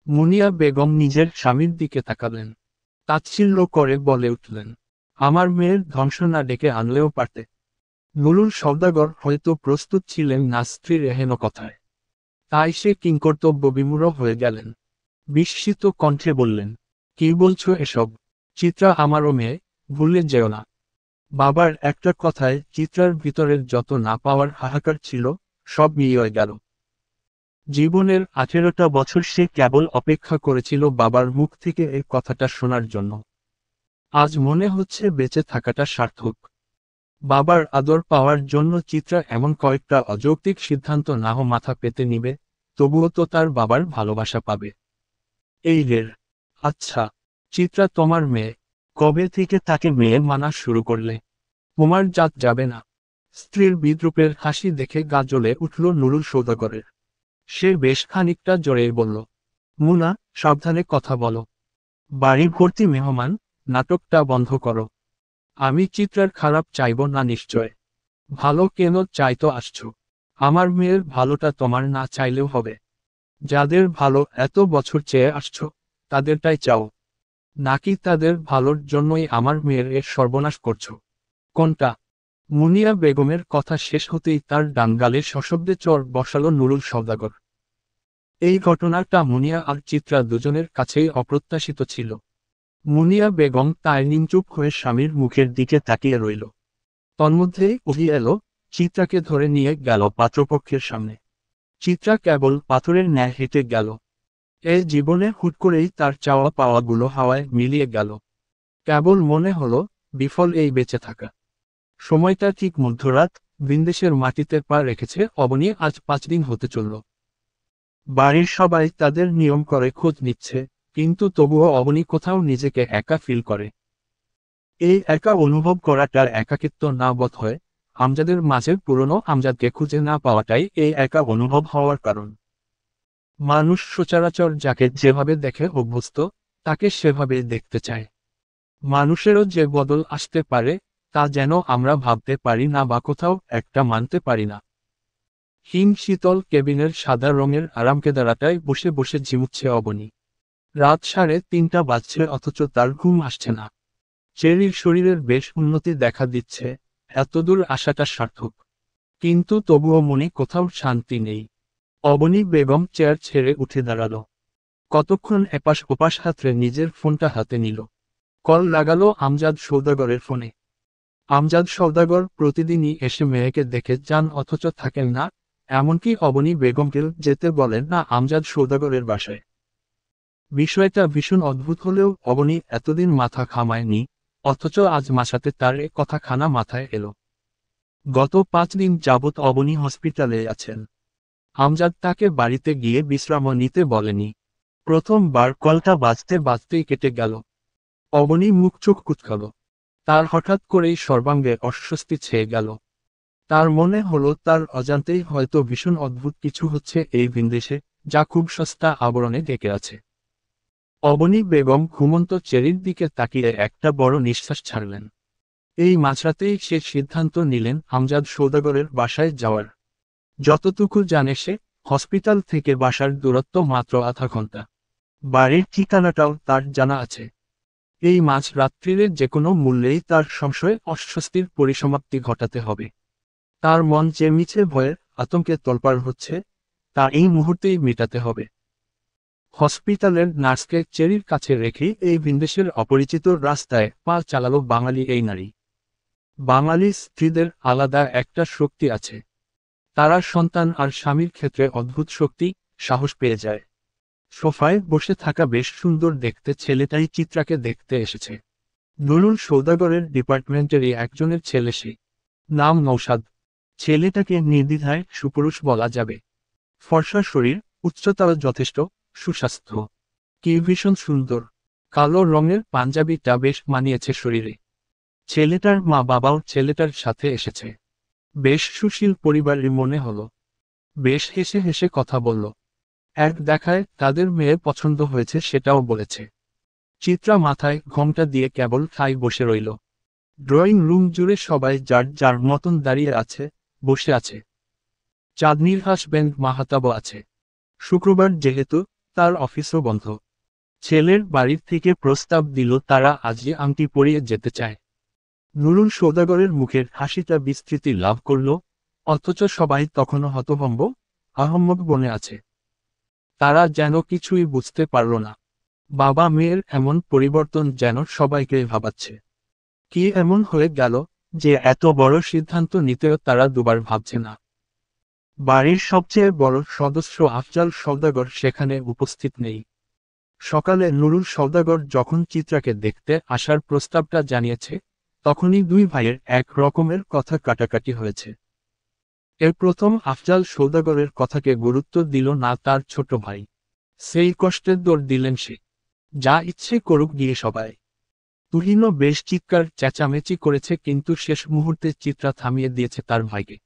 মুনিয়া বেগম নিজের স্বামীর দিকে তাকালেন। তাচ্ছিল্য করে বলে উঠলেন, আমার মেয়ের ধ্বংস না ডেকে আনলেও পারতে। নুরুল সওদাগর হয়তো প্রস্তুত ছিলেন না স্ত্রীর এহেন কথায়। তাই সে কিংকর্তব্য বিমূঢ় হয়ে গেলেন। বিস্মিত কণ্ঠে বললেন, কি বলছো এসব? চিত্রা আমারও মেয়ে, ভুলে যেও না। বাবার একটা কথায় চিত্রার ভিতরের যত না পাওয়ার হাহাকার ছিল, সব মিলিয়ে গেল। জীবনের 18টা বছর সে কেবল অপেক্ষা করেছিল বাবার মুখ থেকে এই কথাটা শোনার জন্য। আজ মনে হচ্ছে বেঁচে থাকাটা সার্থক। বাবার আদর পাওয়ার জন্য চিত্রা এমন কয়েকটা অযৌক্তিক সিদ্ধান্ত নাও মাথা পেতে নিবে, তবুও তো তার বাবার ভালোবাসা পাবে। এই রের। আচ্ছা, চিত্রা তোমার মেয়ে, কবে থেকে তাকে মেয়ে মানা শুরু করলে? তোমার জাত যাবে না। স্ত্রীর বিদ্রূপের হাসি দেখে গা জ্বলে উঠল নুরুল সওদাগরের। সে বেশ খানিকটা জোরে বলল, মুনা, সাবধানে কথা বলো। বাড়ি ভর্তি মেহমান, নাটকটা বন্ধ করো। আমি চিত্রার খারাপ চাইব না নিশ্চয়। ভালো কেন চাইতো আসছো? আমার মেয়ের ভালোটা তোমার না চাইলেও হবে। যাদের ভালো এত বছর চেয়ে আসছো, তাদেরটাই চাও, নাকি তাদের ভালোর জন্যই আমার মেয়ের এর সর্বনাশ করছো? কোনটা? মুনিয়া বেগমের কথা শেষ হতেই তার ডানগালে সশব্দে চর বসালো নুরুল সওদাগর। এই ঘটনাটা মুনিয়া আর চিত্রা দুজনের কাছেই অপ্রত্যাশিত ছিল। মুনিয়া বেগম তাই নিমচুপ হয়ে স্বামীর মুখের দিকে তাকিয়ে রইল। তন্মধ্যেই ওহি এলো, চিত্রাকে ধরে নিয়ে গেল পাত্রপক্ষের সামনে। চিত্রা কেবল পাথরের ন্যায় হেঁটে গেল। এ জীবনে হুট করেই তার চাওয়া পাওয়াগুলো হাওয়ায় মিলিয়ে গেল। কেবল মনে হলো, বিফল এই বেঁচে থাকা। সময়টা ঠিক মধ্যরাত, বিন্দেশের মাটিতে পা রেখেছে অবনী আজ 5 দিন হতে চলল। বাড়ির সবাই তাদের নিয়ম করে খোঁজ নিচ্ছে, কিন্তু তবুও অবনী কোথাও নিজেকে একা ফিল করে। এই একা অনুভব করাটার একাকিত্ব না বোধ হয় আমজাদের মাঝে পুরনো আমজাদকে খুঁজে না পাওয়াটাই এই একা অনুভব হওয়ার কারণ। মানুষ সচরাচর যাকে যেভাবে দেখে অভ্যস্ত, তাকে সেভাবে দেখতে চায়। মানুষেরও যে বদল আসতে পারে, তা যেন আমরা ভাবতে পারি না বা কোথাও একটা মানতে পারি না। হিম শীতল কেবিনের সাদা রঙের আরামকেদারাটায় বসে বসে ঝিমুচ্ছে অবনী। রাত 3:30 বাজছে অথচ তার ঘুম আসছে না। চেরির শরীরের বেশ উন্নতি দেখা দিচ্ছে, এতদূর আসাটা সার্থক। কিন্তু তবুও মনে কোথাও শান্তি নেই। অবনী বেগম চেয়ার ছেড়ে উঠে দাঁড়ালো। কতক্ষণ এপাশ ওপাশ হাতড়ে নিজের ফোনটা হাতে নিল। কল লাগালো আমজাদ সওদাগরের ফোনে। আমজাদ সওদাগর প্রতিদিনই এসে মেয়েকে দেখে যান অথচ থাকেন না, এমনকি অবনী বেগমকেও যেতে বলেন না আমজাদ সওদাগরের বাসায়। বিষয়টা ভীষণ অদ্ভুত হলেও অবনী এতদিন মাথা ঘামায়নি, অথচ আজ মাসাতে তার এ কথাখানা মাথায় এলো। গত 5 দিন যাবৎ অবনী হসপিটালে আছেন। আমজাদ তাকে বাড়িতে গিয়ে বিশ্রাম নিতে বলেনি। প্রথমবার কলটা বাজতে বাজতেই কেটে গেল। অবনী মুখ চোখ কুঁচকাল। তার হঠাৎ করেই সর্বাঙ্গে অস্বস্তি ছেয়ে গেল। তার মনে হলো তার অজান্তেই হয়তো ভীষণ অদ্ভুত কিছু হচ্ছে এই ভিনদেশে, যা খুব সস্তা আবরণে ঢেকে আছে। অবনী বেগম ঘুমন্ত চেরির দিকে তাকিয়ে একটা বড় নিঃশ্বাস ছাড়লেন। এই মাঝরাতেই সে সিদ্ধান্ত নিলেন আমজাদ সওদাগরের বাসায় যাওয়ার। যতটুকু জানে সে, হসপিটাল থেকে বাসার দূরত্ব মাত্র আধা ঘন্টা। বাড়ির ঠিকানাটাও তার জানা আছে। এই মাঝ রাত্রিরে যে কোনো মূল্যেই তার সংশয় অস্বস্তির পরিসমাপ্তি ঘটাতে হবে। তার মন যে মিছে ভয়ের আতঙ্কে তোলপাড় হচ্ছে, তা এই মুহূর্তেই মেটাতে হবে। হসপিটালের নার্সকে চেরির কাছে রেখেই এই ভিনদেশের অপরিচিত রাস্তায় পা চালালো বাঙালি এই নারী। বাঙালি স্ত্রীদের আলাদা একটা শক্তি আছে। তারা সন্তান আর স্বামীর ক্ষেত্রে অদ্ভুত শক্তি, সাহস পেয়ে যায়। সোফায় বসে থাকা বেশ সুন্দর দেখতে ছেলেটাই চিত্রাকে দেখতে এসেছে। নুরুল সওদাগরের ডিপার্টমেন্টেরই একজনের ছেলে সে। নাম নৌশাদ। ছেলেটাকে নির্দ্বিধায় সুপুরুষ বলা যাবে। ফর্সা শরীর, উচ্চতাও যথেষ্ট, সুস্বাস্থ্য। কি ভীষণ সুন্দর। কালো রঙের পাঞ্জাবিটা বেশ মানিয়েছে শরীরে। ছেলেটার মা বাবাও ছেলেটার সাথে এসেছে। বেশ সুশীল পরিবারের মনে হলো। বেশ হেসে হেসে কথা বলল। এক দেখায় তাদের মেয়ে পছন্দ হয়েছে সেটাও বলেছে। চিত্রা মাথায় ঘোমটা দিয়ে কেবল ঠাই বসে রইল। ড্রয়িং রুম জুড়ে সবাই যার যার মতন দাঁড়িয়ে আছে, বসে আছে। চাঁদনির হাসব্যান্ড মাহাতাবও আছে। শুক্রবার যেহেতু, তার অফিসও বন্ধ। ছেলের বাড়ির থেকে প্রস্তাব দিল তারা আজই আংটি পরিয়ে যেতে চায়। নুরুল সওদাগরের মুখের হাসিটা বিস্তৃতি লাভ করল, অথচ সবাই তখনও হতভম্ব, আহম্মক বনে আছে। তারা যেন কিছুই বুঝতে পারল না। বাবা মেয়ের এমন পরিবর্তন যেন সবাইকে ভাবাচ্ছে। কি এমন হয়ে গেল, যে এত বড় সিদ্ধান্ত নিতেও তারা দুবার ভাবছে না? বাড়ির সবচেয়ে বড় সদস্য আফজাল সওদাগর সেখানে উপস্থিত নেই। সকালে নুরুল সওদাগর যখন চিত্রাকে দেখতে আসার প্রস্তাবটা জানিয়েছে, তখনই দুই ভাইয়ের এক রকমের কথা কাটাকাটি হয়েছে। এর প্রথম আফজাল সওদাগরের কথাকে গুরুত্ব দিল না তার ছোট ভাই। সেই কষ্টের দৌড় দিলেন সে। যা ইচ্ছে করুক গিয়ে সবাই। তুহিনও বেশ চিৎকার চেঁচামেচি করেছে, কিন্তু শেষ মুহূর্তে চিত্রা থামিয়ে দিয়েছে তার ভাইকে।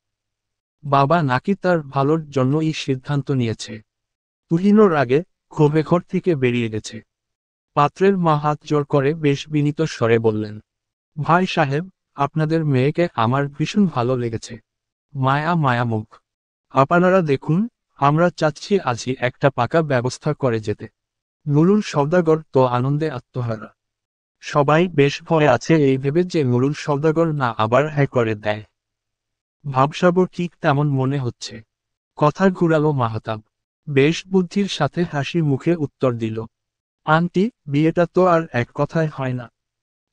বাবা নাকি তার ভালোর জন্যই সিদ্ধান্ত নিয়েছে। তুহিনও রাগে ক্ষোভে ঘর থেকে বেরিয়ে গেছে। পাত্রের মা হাত জোর করে বেশ বিনীত স্বরে বললেন, ভাই সাহেব, আপনাদের মেয়েকে আমার ভীষণ ভালো লেগেছে। মায়া মায়া মুখ। আপনারা দেখুন, আমরা চাচ্ছি আজই একটা পাকা ব্যবস্থা করে যেতে। নুরুল সওদাগর তো আনন্দে আত্মহারা। সবাই বেশ ভয় আছে এই ভেবে যে নুরুল সওদাগর না আবার হ্যাঁ করে দেয়। ভাবসাবর ঠিক তেমন মনে হচ্ছে। কথা ঘুরালো মাহতাব। বেশ বুদ্ধির সাথে হাসি মুখে উত্তর দিল, আন্টি, বিয়েটা তো আর এক কথায় হয় না।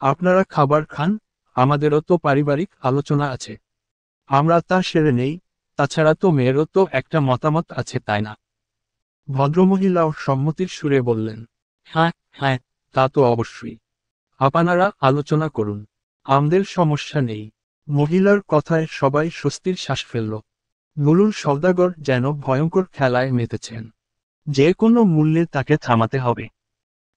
আপনারা খাবার খান, আমাদেরও তো পারিবারিক আলোচনা আছে। আমরা তা সেরে নেই। তাছাড়া তো মেয়েরও তো একটা মতামত আছে, তাই না? ভদ্রমহিলাও সম্মতির সুরে বললেন, হ্যাঁ হ্যাঁ, তা তো অবশ্যই। আপনারা আলোচনা করুন, আমাদের সমস্যা নেই। মহিলার কথায় সবাই স্বস্তির শ্বাস ফেলল। নুরুল সওদাগর যেন ভয়ঙ্কর খেলায় মেতেছেন। যে কোনো মূল্যে তাকে থামাতে হবে।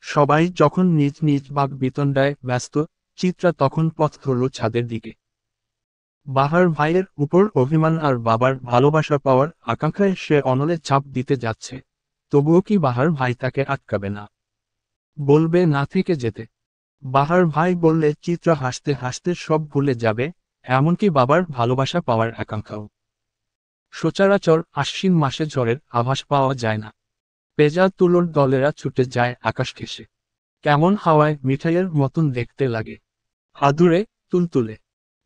সবাই যখন নিজ নিজ বাকবিতণ্ডায় ব্যস্ত, চিত্রা তখন পথ ধরল ছাদের দিকে। বাহার ভাইয়ের উপর অভিমান আর বাবার ভালোবাসা পাওয়ার আকাঙ্ক্ষায় সে অনলে চাপ দিতে যাচ্ছে। তবুও কি বাহার ভাই তাকে আটকাবে না? বলবে না থেকে যেতে। বাহার ভাই বললে চিত্রা হাসতে হাসতে সব ভুলে যাবে, এমনকি বাবার ভালোবাসা পাওয়ার আকাঙ্ক্ষাও। সচরাচর আশ্বিন মাসে ঝড়ের আভাস পাওয়া যায় না। পেঁজা তুলোর দলেরা ছুটে যায় আকাশ ঘেঁষে। কেমন হাওয়ায় মিঠাইয়ের মতন দেখতে লাগে। আদুরে, তুলতুলে।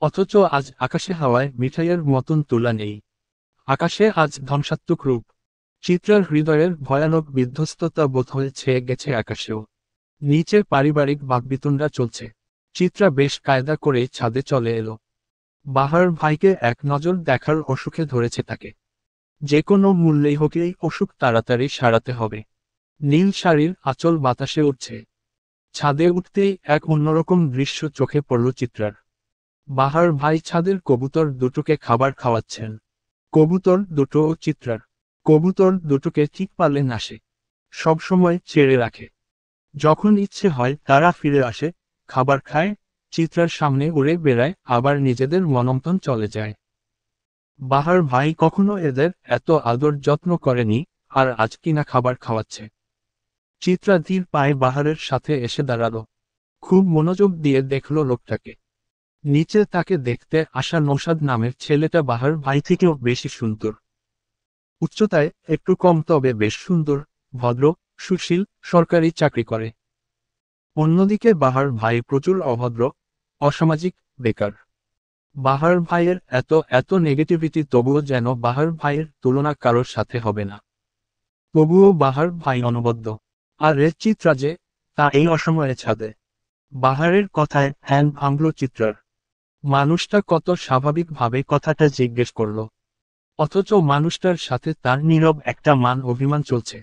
অথচ আজ আকাশে হাওয়ায় মিঠাইয়ের মতন তুলা নেই। আকাশে আজ ধ্বংসাত্মক রূপ। চিত্রার হৃদয়ের ভয়ানক বিধ্বস্ততা বোধ হয়ে ছেয়ে গেছে আকাশেও। নিচে পারিবারিক বাকবিতণ্ডা চলছে। চিত্রা বেশ কায়দা করে ছাদে চলে এলো। বাহার ভাইকে এক নজর দেখার অসুখে ধরেছে তাকে। যে কোনো মূল্যেই হোক এই অসুখ তাড়াতাড়ি সারাতে হবে। নীল শাড়ির আঁচল বাতাসে উঠছে। ছাদে উঠতেই এক অন্যরকম দৃশ্য চোখে পড়ল চিত্রার। বাহার ভাই ছাদের কবুতর দুটোকে খাবার খাওয়াচ্ছেন। কবুতর দুটো ও চিত্রার। কবুতর দুটোকে ঠিক পালে নাসে। সবসময় ছেড়ে রাখে। যখন ইচ্ছে হয় তারা ফিরে আসে, খাবার খায়, চিত্রার সামনে উড়ে বেড়ায়, আবার নিজেদের মনমতন চলে যায়। বাহার ভাই কখনো এদের এত আদর যত্ন করেনি, আর আজ কিনা খাবার খাওয়াচ্ছে। চিত্রা ধীর পায়ে বাহারের সাথে এসে দাঁড়ালো। খুব মনোযোগ দিয়ে দেখল লোকটাকে। নিচে তাকে দেখতে আসা নৌসাদ নামের ছেলেটা বাহার ভাই থেকেও বেশি সুন্দর। উচ্চতায় একটু কম, তবে বেশ সুন্দর, ভদ্র, সুশীল, সরকারি চাকরি করে। অন্যদিকে বাহার ভাই প্রচুর অভদ্র, অসামাজিক, বেকার। বাহার ভাইয়ের এত এত নেগেটিভিটি, তবুও যেন বাহার ভাইয়ের তুলনা কারোর সাথে হবে না। তবুও বাহার ভাই অনবদ্য। আর রে চিত্রা যে, তা এই অসময়ে ছাদে। বাহারের কথায় ধ্যান ভাঙল চিত্রার। মানুষটা কত স্বাভাবিকভাবে কথাটা জিজ্ঞেস করল। অথচ মানুষটার সাথে তার নীরব একটা মান অভিমান চলছে।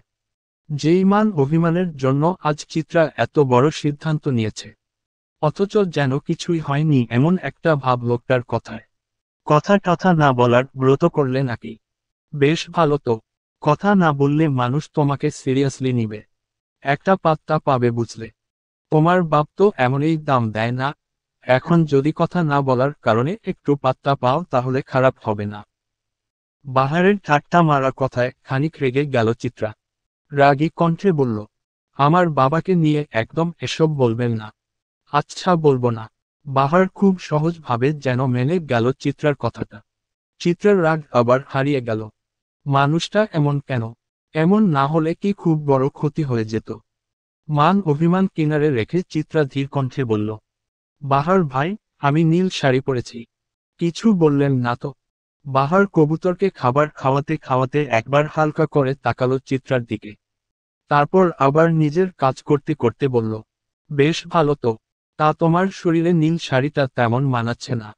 যেই মান অভিমানের জন্য আজ চিত্রা এত বড় সিদ্ধান্ত নিয়েছে। অথচ যেন কিছুই হয়নি এমন একটা ভাব লোকটার কথায়। কথা টথা না বলার ব্রত করলে নাকি? বেশ ভালো তো। কথা না বললে মানুষ তোমাকে সিরিয়াসলি নিবে। একটা পাত্তা পাবে বুঝলে। তোমার বাপ তো এমনই দাম দেয় না। এখন যদি কথা না বলার কারণে একটু পাত্তা পাও তাহলে খারাপ হবে না। বাহারের ঠাট্টা মারা কথায় খানিক রেগে গেল চিত্রা। রাগী কণ্ঠে বলল, আমার বাবাকে নিয়ে একদম এসব বলবেন না। আচ্ছা, বলবো না। বাহার খুব সহজভাবে যেন মেনে গেল চিত্রার কথাটা। চিত্রার রাগ আবার হারিয়ে গেল। মানুষটা এমন কেন? এমন না হলে কি খুব বড় ক্ষতি হয়ে যেত? মান অভিমান কিনারে রেখে চিত্রা ধীর কণ্ঠে বলল, বাহার ভাই, আমি নীল শাড়ি পরেছি। কিছু বললেন না তো? বাহার কবুতরকে খাবার খাওয়াতে খাওয়াতে একবার হালকা করে তাকালো চিত্রার দিকে। তারপর আবার নিজের কাজ করতে করতে বলল, বেশ ভালো তো। তা তোমার শরীরে নীল শাড়িটা তেমন মানাচ্ছে না।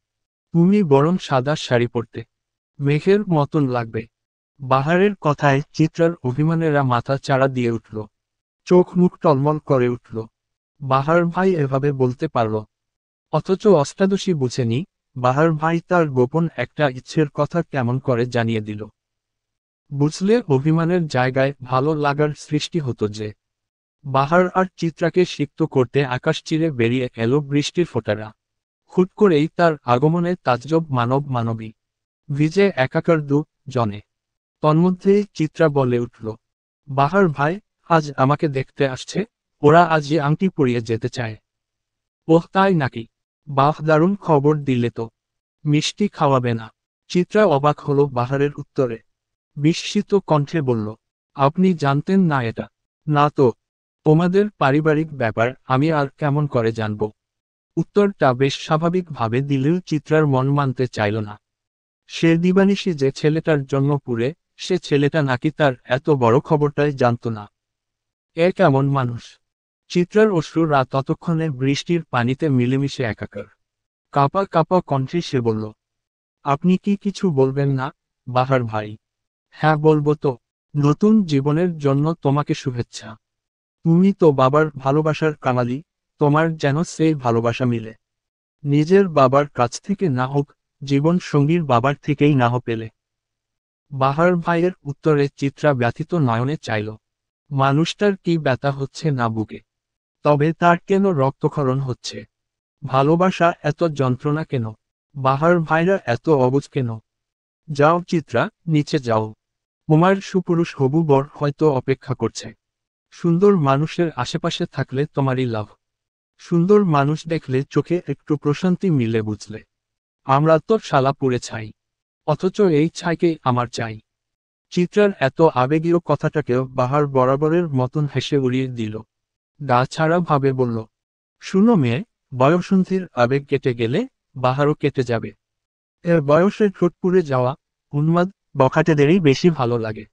তুমি বরং সাদা শাড়ি পরতে। মেঘের মতন লাগবে। বাহারের কথায় চিত্রার অভিমানেরা মাথা চাড়া দিয়ে উঠল। চোখ মুখ টলমল করে উঠল। বাহার ভাই এভাবে বলতে পারল, অথচ অষ্টাদশী বুঝেনি। বাহার ভাই তার গোপন একটা ইচ্ছের কথা কেমন করে জানিয়ে দিল। বুঝলে অভিমানের জায়গায় ভালো লাগার সৃষ্টি হতো যে। বাহার আর চিত্রাকে সিক্ত করতে আকাশ চিরে বেরিয়ে এলো বৃষ্টির ফোঁটারা। হুট করেই তার আগমনে তাজ্জব মানবী ভিজে একাকার জনে। তন্মধ্যেই চিত্রা বলে উঠল, বাহার ভাই, আজ আমাকে দেখতে আসছে, ওরা আজই আংটি পরিয়ে যেতে চায়। ওহ তাই নাকি? বাহ, দারুণ খবর দিলে তো। মিষ্টি খাওয়াবে না? চিত্রা অবাক হলো বাহারের উত্তরে। বিস্মিত কণ্ঠে বলল, আপনি জানতেন না এটা? না তো। তোমাদের পারিবারিক ব্যাপার আমি আর কেমন করে জানব? উত্তরটা বেশ স্বাভাবিকভাবে দিলেও চিত্রার মন মানতে চাইল না। সে দিবানিশি যে ছেলেটার জন্য পুরে, সে ছেলেটা নাকি তার এত বড় খবরটাই জানত না। এ কেমন মানুষ? চিত্রার অশ্রুরা ততক্ষণে বৃষ্টির পানিতে মিলেমিশে একাকার। কাঁপা কাঁপা কণ্ঠে সে বলল, আপনি কি কিছু বলবেন না, বাহার ভাই? হ্যাঁ বলবো তো। নতুন জীবনের জন্য তোমাকে শুভেচ্ছা। তুমি তো বাবার ভালোবাসার কাঙালি, তোমার যেন সেই ভালোবাসা মিলে। নিজের বাবার কাছ থেকে না হোক, জীবন সঙ্গীর বাবার থেকেই না পেলে। বাহার ভাইয়ের উত্তরে চিত্রা ব্যথিত নয়নে চাইল। মানুষটার কি ব্যথা হচ্ছে না বুকে? তবে তার কেন রক্তক্ষরণ হচ্ছে? ভালোবাসা এত যন্ত্রণা কেন? বাহার ভাইরা এত অবুঝ কেন? যাও চিত্রা, নিচে যাও। তোমার সুপুরুষ হবু বর হয়তো অপেক্ষা করছে। সুন্দর মানুষের আশেপাশে থাকলে তোমারই লাভ। সুন্দর মানুষ দেখলে চোখে একটু প্রশান্তি মিলে, বুঝলে? আমরা তো শালা পুড়ে ছাই, অথচ এই ছাইকেই আমার চাই। চিত্রার এত আবেগীয় কথাটাকেও বাহার বরাবরের মতন হেসে উড়িয়ে দিল। গা ছাড়া ভাবে বলল, শুনো মেয়ে, বয়সন্ধির আবেগ কেটে গেলে বাহারও কেটে যাবে। এর বয়সে ঠোঁট পুড়ে যাওয়া উন্মাদ বখাটেদেরই বেশি ভালো লাগে।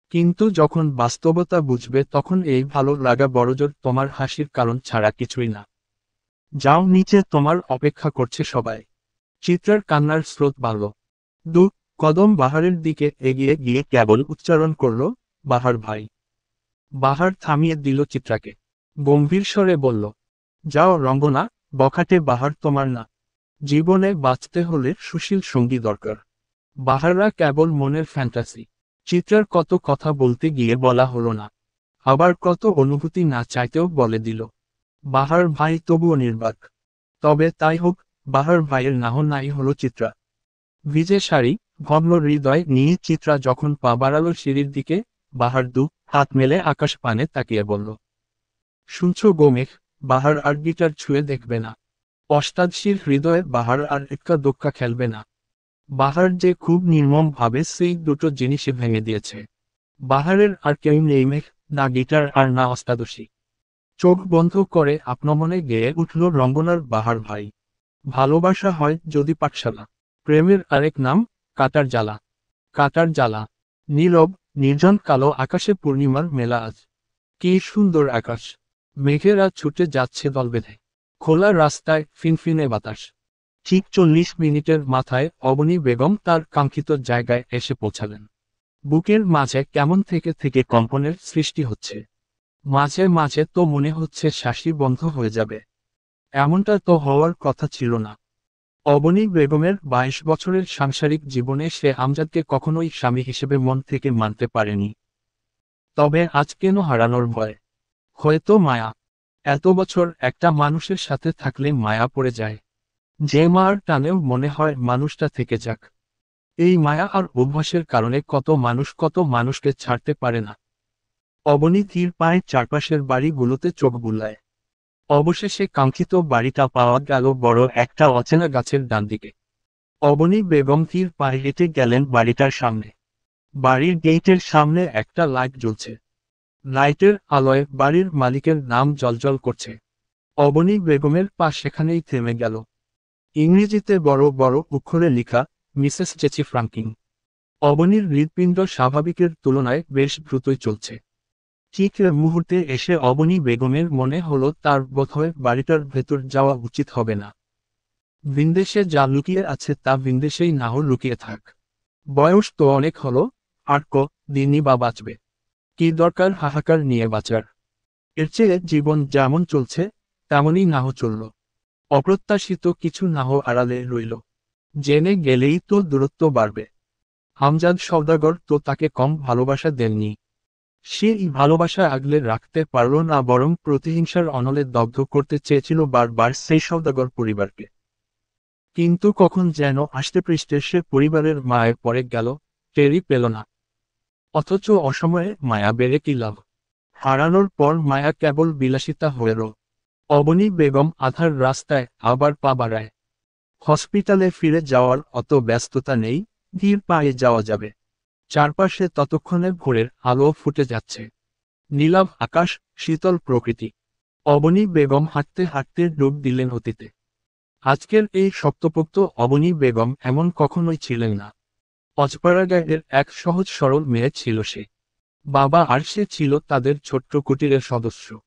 কিন্তু যখন বাস্তবতা বুঝবে তখন এই ভালো লাগা বড়জোর তোমার হাসির কারণ ছাড়া কিছুই না। যাও নিচে, তোমার অপেক্ষা করছে সবাই। চিত্রার কান্নার স্রোত বাড়ল। দু কদম বাহারের দিকে এগিয়ে গিয়ে কেবল উচ্চারণ করল, বাহার ভাই। বাহার থামিয়ে দিল চিত্রাকে। গম্ভীর স্বরে বলল, যাও রঙ্গনা, বখাটে বাহার তোমার না। জীবনে বাঁচতে হলে সুশীল সঙ্গী দরকার। বাহাররা কেবল মনের ফ্যান্টাসি। চিত্রার কত কথা বলতে গিয়ে বলা হলো না। আবার কত অনুভূতি না চাইতেও বলে দিল। বাহার ভাই তবুও নির্বাক। তবে তাই হোক, বাহার ভাইয়ের নাহ নাই হলো চিত্রা। ভিজে শাড়ি, ভগ্ন হৃদয় নিয়ে চিত্রা যখন পা বাড়ালো সিঁড়ির দিকে, বাহার হাত মেলে আকাশ পানে তাকিয়ে বলল, শুনছো গোমেঘ? বাহার আর গিটার ছুঁয়ে দেখবে না। অষ্টাদশীর হৃদয়ে বাহার আর এক্কা দোক্কা খেলবে না। বাহার যে খুব নির্মম ভাবে সেই দুটো জিনিসই ভেঙে দিয়েছে। বাহারের আর কেউ নেই মেঘ, না গিটার আর না অষ্টাদশী। চোখ বন্ধ করে আপনমনে গেয়ে উঠল রঙ্গনার বাহার ভাই। ভালোবাসা হয় যদি পাঠশালা। প্রেমের আরেক নাম কাটার জ্বালা। কাটার জ্বালা। নীরব নির্জন কালো আকাশে পূর্ণিমার মেলা আজ। কি সুন্দর আকাশ! মেঘেরা ছুটে যাচ্ছে দল বেঁধে। খোলা রাস্তায় ফিনফিনে বাতাস। ঠিক 40 মিনিটের মাথায় অবনী বেগম তার কাঙ্ক্ষিত জায়গায় এসে পৌঁছালেন। বুকের মাঝে কেমন থেকে থেকে কম্পনের সৃষ্টি হচ্ছে। মাঝে মাঝে তো মনে হচ্ছে শ্বাসই বন্ধ হয়ে যাবে। এমনটা তো হওয়ার কথা ছিল না। অবনী বেগমের 22 বছরের সাংসারিক জীবনে সে আমজাদকে কখনোই স্বামী হিসেবে মন থেকে মানতে পারেনি। তবে আজ কেন হারানোর ভয়? হয়তো মায়া। এত বছর একটা মানুষের সাথে থাকলে মায়া পড়ে যায়। যে মার টানেও মনে হয় মানুষটা থেকে যাক। এই মায়া আর অভ্যাসের কারণে কত মানুষকে ছাড়তে পারে না। অবনী ধীর পায়ে চারপাশের বাড়িগুলোতে চোখ বুলায়। অবশেষে কাঙ্ক্ষিত বাড়িটা পাওয়া গেল বড় একটা অচেনা গাছের ডানদিকে। অবনী বেগম ধীর পায়ে হেঁটে গেলেন বাড়িটার সামনে। বাড়ির গেইটের সামনে একটা লাইট জ্বলছে। লাইটের আলোয় বাড়ির মালিকের নাম জ্বলজ্বল করছে। অবনী বেগমের পা সেখানেই থেমে গেল। ইংরেজিতে বড় বড় অক্ষরে লেখা, মিসেস চেচি ফ্রাঙ্কিং। অবনীর হৃৎপিণ্ড স্বাভাবিকের তুলনায় বেশ দ্রুতই চলছে। ঠিক মুহূর্তে এসে অবনী বেগমের মনে হলো তার বোধহয় বাড়িটার ভেতর যাওয়া উচিত হবে না। বিন্দেশে যা লুকিয়ে আছে তা বিন্দেশেই না হোক লুকিয়ে থাক। বয়স তো অনেক হলো, আর দিনই বা বাঁচবে। কি দরকার হাহাকার নিয়ে বাঁচার? এর চেয়ে জীবন যেমন চলছে তেমনই না চলল। অপ্রত্যাশিত কিছু না আড়ালে রইল। জেনে গেলেই তো দূরত্ব বাড়বে। আমজাদ সওদাগর তো তাকে কম ভালোবাসা দেননি। সে এই ভালোবাসা আগলে রাখতে পারল না, বরং প্রতিহিংসার অনলে দগ্ধ করতে চেয়েছিল বারবার সেই সওদাগর পরিবারকে। কিন্তু কখন যেন আষ্টেপৃষ্ঠে সে পরিবারের মায়ে পড়ে গেল, টেরই পেল না। অথচ অসময়ে মায়া বেড়ে কি লাভ? হারানোর পর মায়া কেবল বিলাসিতা হয়ে রল। অবনী বেগম আধার রাস্তায় আবার পা বাড়ায়। হসপিটালে ফিরে যাওয়ার অত ব্যস্ততা নেই, ধীর পায়ে যাওয়া যাবে। চারপাশে ততক্ষণে ভোরের আলো ফুটে যাচ্ছে। নীলাভ আকাশ, শীতল প্রকৃতি। অবনী বেগম হাঁটতে হাঁটতে ডুব দিলেন অতীতে। আজকের এই শক্তপোক্ত অবনী বেগম এমন কখনোই ছিলেন না। অজপাড়া গাঁয়ের এক সহজ সরল মেয়ে ছিল সে। বাবা আর সে ছিল তাদের ছোট্ট কুটিরের সদস্য।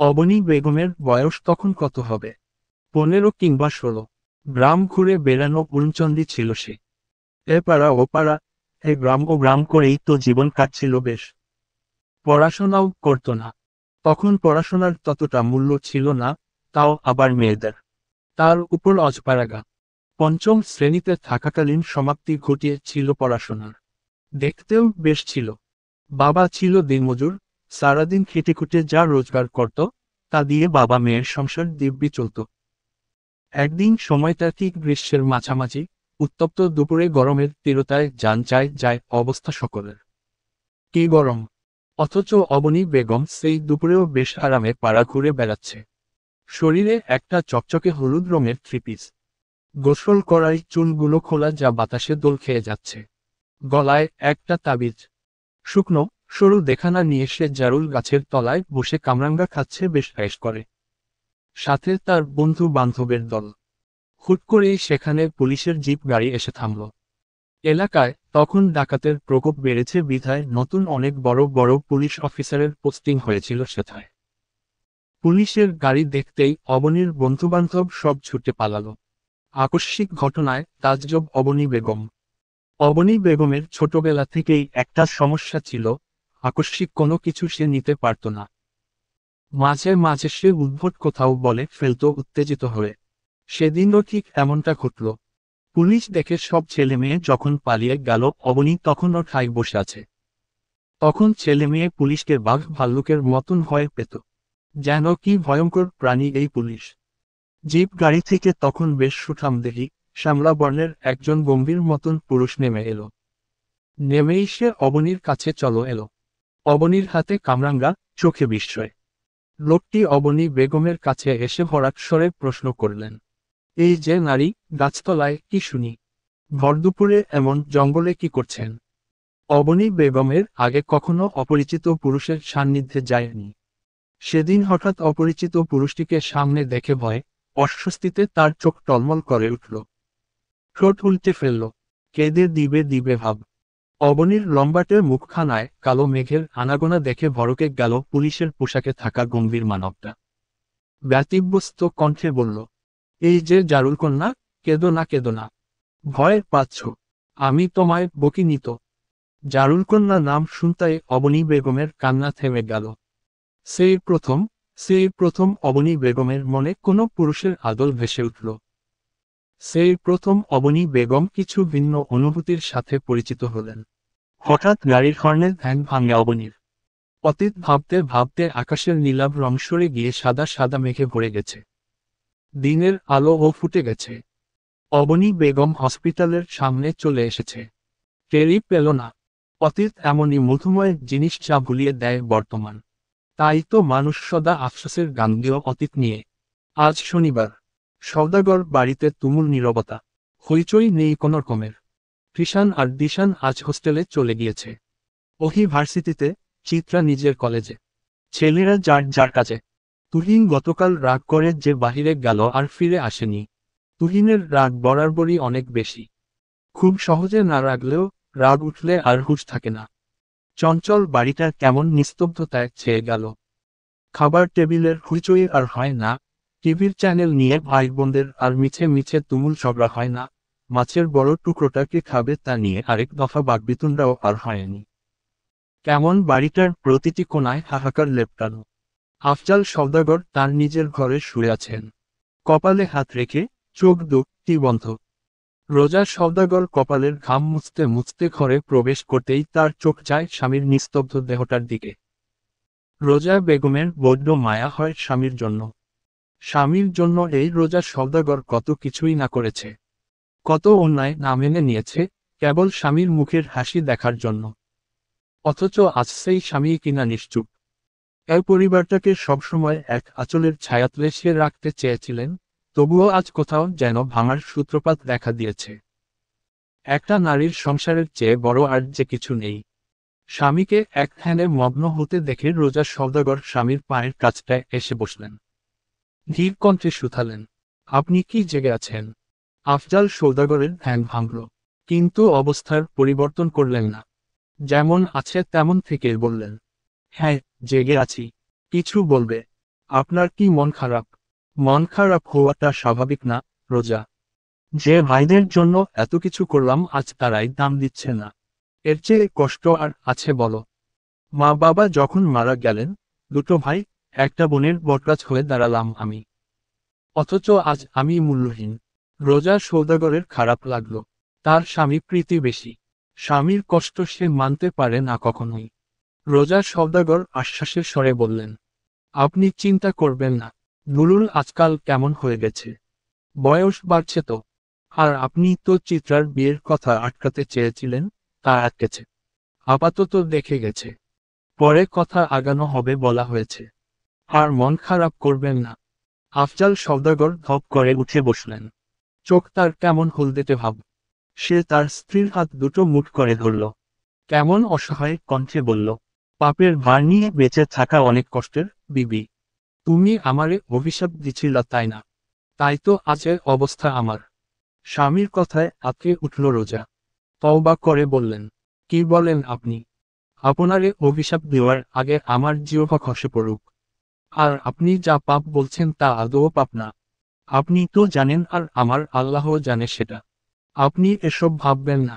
অবনী বেগমের বয়স তখন কত হবে? 15 কিংবা 16। গ্রাম ঘুরে বেড়ানো উড়নচণ্ডী ছিল সে। এ পাড়া ও পাড়া, এ গ্রাম ও গ্রাম করেই তো জীবন কাটছিল বেশ। পড়াশোনাও করত না। তখন পড়াশোনার ততটা মূল্য ছিল না, তাও আবার মেয়েদের। তার উপর অজপাড়াগা। 5ম শ্রেণীতে থাকাকালীন সমাপ্তি ঘটিয়েছিল পড়াশোনার। দেখতেও বেশ ছিল। বাবা ছিল দিনমজুর, সারাদিন খেটেখুটে যা রোজগার করত, তা দিয়ে বাবা মেয়ের সংসার দিব্যি চলত। একদিন সময়টা ঠিক গ্রীষ্মের মাঝামাঝি, উত্তপ্ত দুপুরে গরমের তীরতায় যান যায় যায় অবস্থা সকলের। কি গরম! অথচ অবনী বেগম সেই দুপুরেও বেশ আরামে পাড়া ঘুরে বেড়াচ্ছে। শরীরে একটা চকচকে হলুদ রঙের থ্রিপিস। গোসল করাই চুলগুলো খোলা যা বাতাসে দোল খেয়ে যাচ্ছে। গলায় একটা তাবিজ। শুকনো সরু দেখানা নিয়ে সে জারুল গাছের তলায় বসে কামরাঙ্গা খাচ্ছে, বেশ আয়েশ করে। সাথে তার বন্ধু বান্ধবের দল। হুট করেই সেখানে পুলিশের জিপ গাড়ি এসে থামল। এলাকায় তখন ডাকাতের প্রকোপ বেড়েছে বিধায় নতুন অনেক বড় বড় পুলিশ অফিসারের পোস্টিং হয়েছিল সেথায়। পুলিশের গাড়ি দেখতেই অবনীর বন্ধুবান্ধব সব ছুটে পালালো। আকস্মিক ঘটনায় তাজ্জব অবনী বেগম। অবনী বেগমের ছোটবেলা থেকেই একটা সমস্যা ছিল, আকস্মিক কোনো কিছু সে নিতে পারত না। মাঝে মাঝে সে উদ্ভট কোথাও বলে ফেলত উত্তেজিত হয়ে। সেদিনও ঠিক এমনটা ঘটল। পুলিশ দেখে সব ছেলে মেয়ে যখন পালিয়ে গেল, অবনী তখনও ঠায় বসে আছে। তখন ছেলে মেয়ে পুলিশকে বাঘ ভাল্লুকের মতন ভয় পেত। যেন কি ভয়ঙ্কর প্রাণী এই পুলিশ। জিপ গাড়ি থেকে তখন বেশ সুঠামদেহী, শ্যামলা বর্ণের একজন গম্ভীর মতন পুরুষ নেমে এলো। নেমেই সে অবনীর কাছে চলো এলো। অবনীর হাতে কামরাঙ্গা, চোখে বিস্ময়। লোকটি অবনী বেগমের কাছে এসে ভরাট স্বরে প্রশ্ন করলেন, এই যে নারী, গাছতলায় কি শুনি? ভরদুপুরে এমন জঙ্গলে কি করছেন? অবনী বেগমের আগে কখনো অপরিচিত পুরুষের সান্নিধ্যে যায়নি। সেদিন হঠাৎ অপরিচিত পুরুষটিকে সামনে দেখে ভয়ে, অস্বস্তিতে তার চোখ টলমল করে উঠল। ঠোঁট উল্টে ফেলল। কেঁদে দিবে দিবে ভাব। অবনীর লম্বাটে মুখখানায় কালো মেঘের আনাগোনা দেখে ভড়কে গেল পুলিশের পোশাকে থাকা গম্ভীর মানবটা। ব্যতিব্যস্ত কণ্ঠে বলল, এই যে জারুল কন্যা, কেঁদো না কেঁদো না। ভয় পাচ্ছ? আমি তোমায় বকিনি তো। জারুল কন্যা নাম শুনতেই অবনী বেগমের কান্না থেমে গেল। সেই প্রথম অবনী বেগমের মনে কোনো পুরুষের আদল ভেসে উঠল। সেই প্রথম অবনী বেগম কিছু ভিন্ন অনুভূতির সাথে পরিচিত হলেন। হঠাৎ গাড়ির হর্নে ধ্যান ভাঙে অবনীর। অতীত ভাবতে ভাবতে আকাশের নীলাভ রং সরে গিয়ে সাদা সাদা মেঘে ভরে গেছে। দিনের আলো ও ফুটে গেছে। অবনী বেগম হসপিটালের সামনে চলে এসেছে। টেরই পেল না। অতীত এমনই মধুময় জিনিস যা ভুলিয়ে দেয় বর্তমান। তাই তো মানুষ সদা আফসোসের গান দিও অতীত নিয়ে। আজ শনিবার। সওদাগর বাড়িতে তুমুল নীরবতা। হইচই নেই কোনো রকমের। কৃষাণ আর দিশান আজ হোস্টেলে চলে গিয়েছে। ওহি ভার্সিটিতে, চিত্রা নিজের কলেজে। ছেলেরা যার যার কাজে। তুহিন গতকাল রাগ করে যে বাহিরে গেল আর ফিরে আসেনি। তুহিনের রাগ বরাবরই অনেক বেশি। খুব সহজে না রাগলেও রাগ উঠলে আর হুঁশ থাকে না। চঞ্চল বাড়িটা কেমন নিস্তব্ধতায় ছেয়ে গেল। খাবার টেবিলের হুইচই আর হয় না, টিভির চ্যানেল নিয়ে ভাই বোনদের আর মিছে মিছে তুমুল ঝগড়া হয় না, মাছের বড় টুকরোটা কে খাবে তা নিয়ে আরেক দফা বাকবিতণ্ডাও আর হয়নি। কেমন বাড়িটার প্রতিটি কোণায় হাহাকার লেপটানো। আফজাল সওদাগর তার নিজের ঘরে শুয়ে আছেন। কপালে হাত রেখে চোখ দুটি বন্ধ। রোজা সওদাগর কপালের ঘাম মুছতে মুছতে ঘরে প্রবেশ করতেই তার চোখ যায় স্বামীর নিস্তব্ধ দেহটার দিকে। রোজা বেগমের বড্ড মায়া হয় স্বামীর জন্য। স্বামীর জন্য এই রোজা সওদাগর কত কিছুই না করেছে, কত অন্যায় না মেনে নিয়েছে, কেবল স্বামীর মুখের হাসি দেখার জন্য। অথচ আজ সেই স্বামী কিনা নিশ্চুপ। এই পরিবারটাকে সবসময় এক আঁচলের ছায়াতলে সে রাখতে চেয়েছিলেন, তবুও আজ কোথাও যেন ভাঙার সূত্রপাত দেখা দিয়েছে। একটা নারীর সংসারের চেয়ে বড় আর যে কিছু নেই। স্বামীকে এক ধ্যানে মগ্ন হতে দেখে রোজা সওদাগর স্বামীর পায়ের কাছটায় এসে বসলেন। ধীর কণ্ঠে শুধালেন, আপনি কি জেগে আছেন? আফজাল সওদাগরের ধ্যান ভাঙল, কিন্তু অবস্থার পরিবর্তন করলেন না। যেমন আছে তেমন থেকে বললেন, হ্যাঁ, জেগে আছি। কিছু বলবে? আপনার কি মন খারাপ? মন খারাপ হওয়াটা স্বাভাবিক না, রোজা। যে ভাইদের জন্য এত কিছু করলাম আজ তারাই দাম দিচ্ছে না। এর চেয়ে কষ্ট আর আছে বলো? মা বাবা যখন মারা গেলেন, দুটো ভাই, একটা বোনের বটগাছ হয়ে দাঁড়ালাম আমি। অথচ আজ আমি মূল্যহীন। রোজা সওদাগরের খারাপ লাগলো। তার স্বামী প্রীতি বেশি। স্বামীর কষ্ট সে মানতে পারে না কখনোই। রোজা সওদাগর আশ্বাসের স্বরে বললেন, আপনি চিন্তা করবেন না। নুরুল আজকাল কেমন হয়ে গেছে? বয়স বাড়ছে তো। আর আপনি তো চিত্রার বিয়ের কথা আটকাতে চেয়েছিলেন, তা আটকেছে। আপাতত দেখে গেছে। পরে কথা আগানো হবে বলা হয়েছে। আর মন খারাপ করবেন না। আফজাল সওদাগর ধপ করে উঠে বসলেন। চোখ তার কেমন হলদেটে ভাব। সে তার স্ত্রীর হাত দুটো মুঠ করে ধরল। কেমন অসহায় কণ্ঠে বলল, পাপের ভার নিয়ে বেঁচে থাকা অনেক কষ্টের, বিবি। তুমি আমারে অভিশাপ দিছিলা তাই না? তাই তো আজের অবস্থা আমার। স্বামীর কথায় আঁতকে উঠল রোজা। তওবা করে বললেন, কি বলেন আপনি? আপনারে অভিশাপ দেওয়ার আগে আমার জিহ্বা খসে পড়ুক। আর আপনি যা পাপ বলছেন তা আদৌ পাপ না। আপনি তো জানেন আর আমার আল্লাহ জানে সেটা। আপনি এসব ভাববেন না।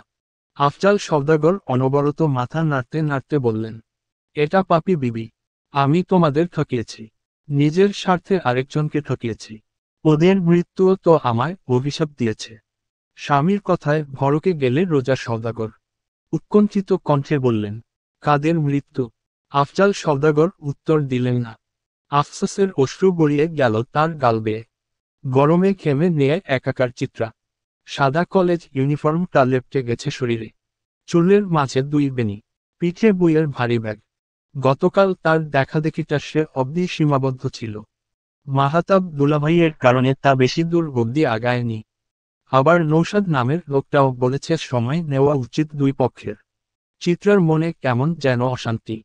আফজাল সওদাগর অনবরত মাথা নাড়তে নাড়তে বললেন, এটা পাপী বিবি। আমি তোমাদের ঠকিয়েছি। নিজের স্বার্থে আরেকজনকে ঠকিয়েছি। ওদের মৃত্যুও তো আমায় অভিশাপ দিয়েছে। স্বামীর কথায় ভড়কে গেলে রোজা সওদাগর। উৎকণ্ঠিত কণ্ঠে বললেন, কাদের মৃত্যু? আফজাল সওদাগর উত্তর দিলেন না। আফসোসের অশ্রু গড়িয়ে গেল তার গাল বেয়ে। গরমে ঘেমে নিয়ে একাকার চিত্রা। সাদা কলেজ ইউনিফর্মটা লেপটে গেছে শরীরে। চুলের মাঝে দুই বেনি, পিঠে বইয়ের ভারী ব্যাগ। গতকাল তার দেখাদেখিটা সে অবধি সীমাবদ্ধ ছিল। মাহাতাব দুলাভাইয়ের কারণে তা বেশি দূর অবধি আগায়নি। আবার নৌশাদ নামের লোকটাও বলেছে সময় নেওয়া উচিত দুই পক্ষের। চিত্রার মনে কেমন যেন অশান্তি।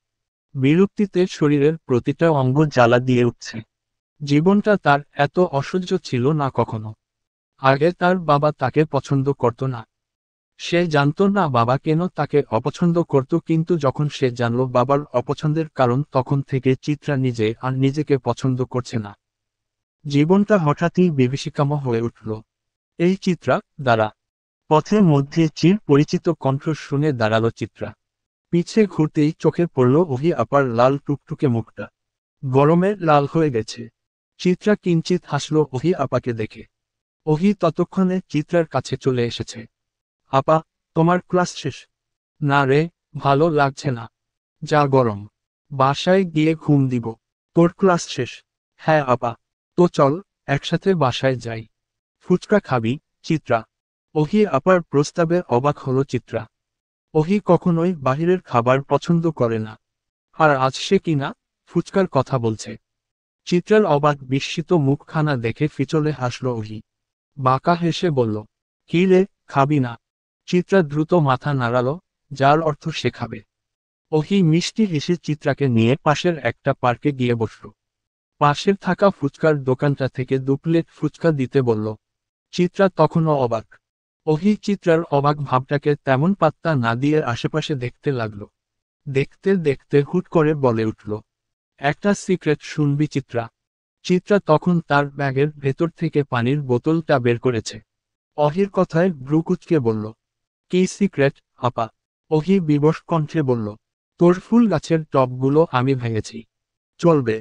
বিরক্তিতে শরীরের প্রতিটা অঙ্গ জ্বালা দিয়ে উঠছে। জীবনটা তার এত অসহ্য ছিল না কখনো। আগে তার বাবা তাকে পছন্দ করত না। সে জানত না বাবা কেন তাকে অপছন্দ করত, কিন্তু যখন সে জানল বাবার অপছন্দের কারণ, তখন থেকে চিত্রা নিজে আর নিজেকে পছন্দ করছে না। জীবনটা হঠাৎই বিভীষিকাম হয়ে উঠল। এই চিত্রা, দাঁড়া। পথের মধ্যে চির পরিচিত কণ্ঠ শুনে দাঁড়ালো চিত্রা। পিছে ঘুরতেই চোখে পড়ল অভি আপার লাল টুকটুকে মুখটা। গরমে লাল হয়ে গেছে। চিত্রা কিঞ্চিত হাসল অভি আপাকে দেখে। অভি ততক্ষণে চিত্রার কাছে চলে এসেছে। আপা, তোমার ক্লাস শেষ? না রে, ভালো লাগছে না। যা গরম। বাসায় গিয়ে ঘুম দিব। তোর ক্লাস শেষ? হ্যাঁ আপা। তো চল, একসাথে বাসায় যাই। ফুচকা খাবি? চিত্রা। অভি আপার প্রস্তাবে অবাক হলো চিত্রা। অভি কখনোই বাহিরের খাবার পছন্দ করে না। আর আজ সে কিনা ফুচকার কথা বলছে। চিত্রার অবাক বিস্মিত মুখখানা দেখে ফিচলে হাসল অভি। বাঁকা হেসে বলল, কি রে, খাবি না? চিত্রা দ্রুত মাথা নাড়ালো, যার অর্থ সে খাবে। অভি মিষ্টি হেসে চিত্রাকে নিয়ে পাশের একটা পার্কে গিয়ে বসল। পাশের থাকা ফুচকার দোকানটা থেকে 2 প্লেট ফুচকা দিতে বলল। চিত্রা তখনও অবাক। অভি চিত্রার অবাক ভাবটাকে তেমন পাত্তা না দিয়ে আশেপাশে দেখতে লাগল। দেখতে দেখতে হুট করে বলে উঠল, একটা সিক্রেট শুনবি চিত্রা? চিত্রা তখন তার ব্যাগের ভেতর থেকে পানির বোতলটা বের করেছে। অহির কথায় ভ্রু কুঁচকে বলল, কি সিক্রেট, আপা? অহি বিবশ কণ্ঠে বলল, তোর ফুল গাছের টবগুলো আমি ভেঙেছি। চলবে?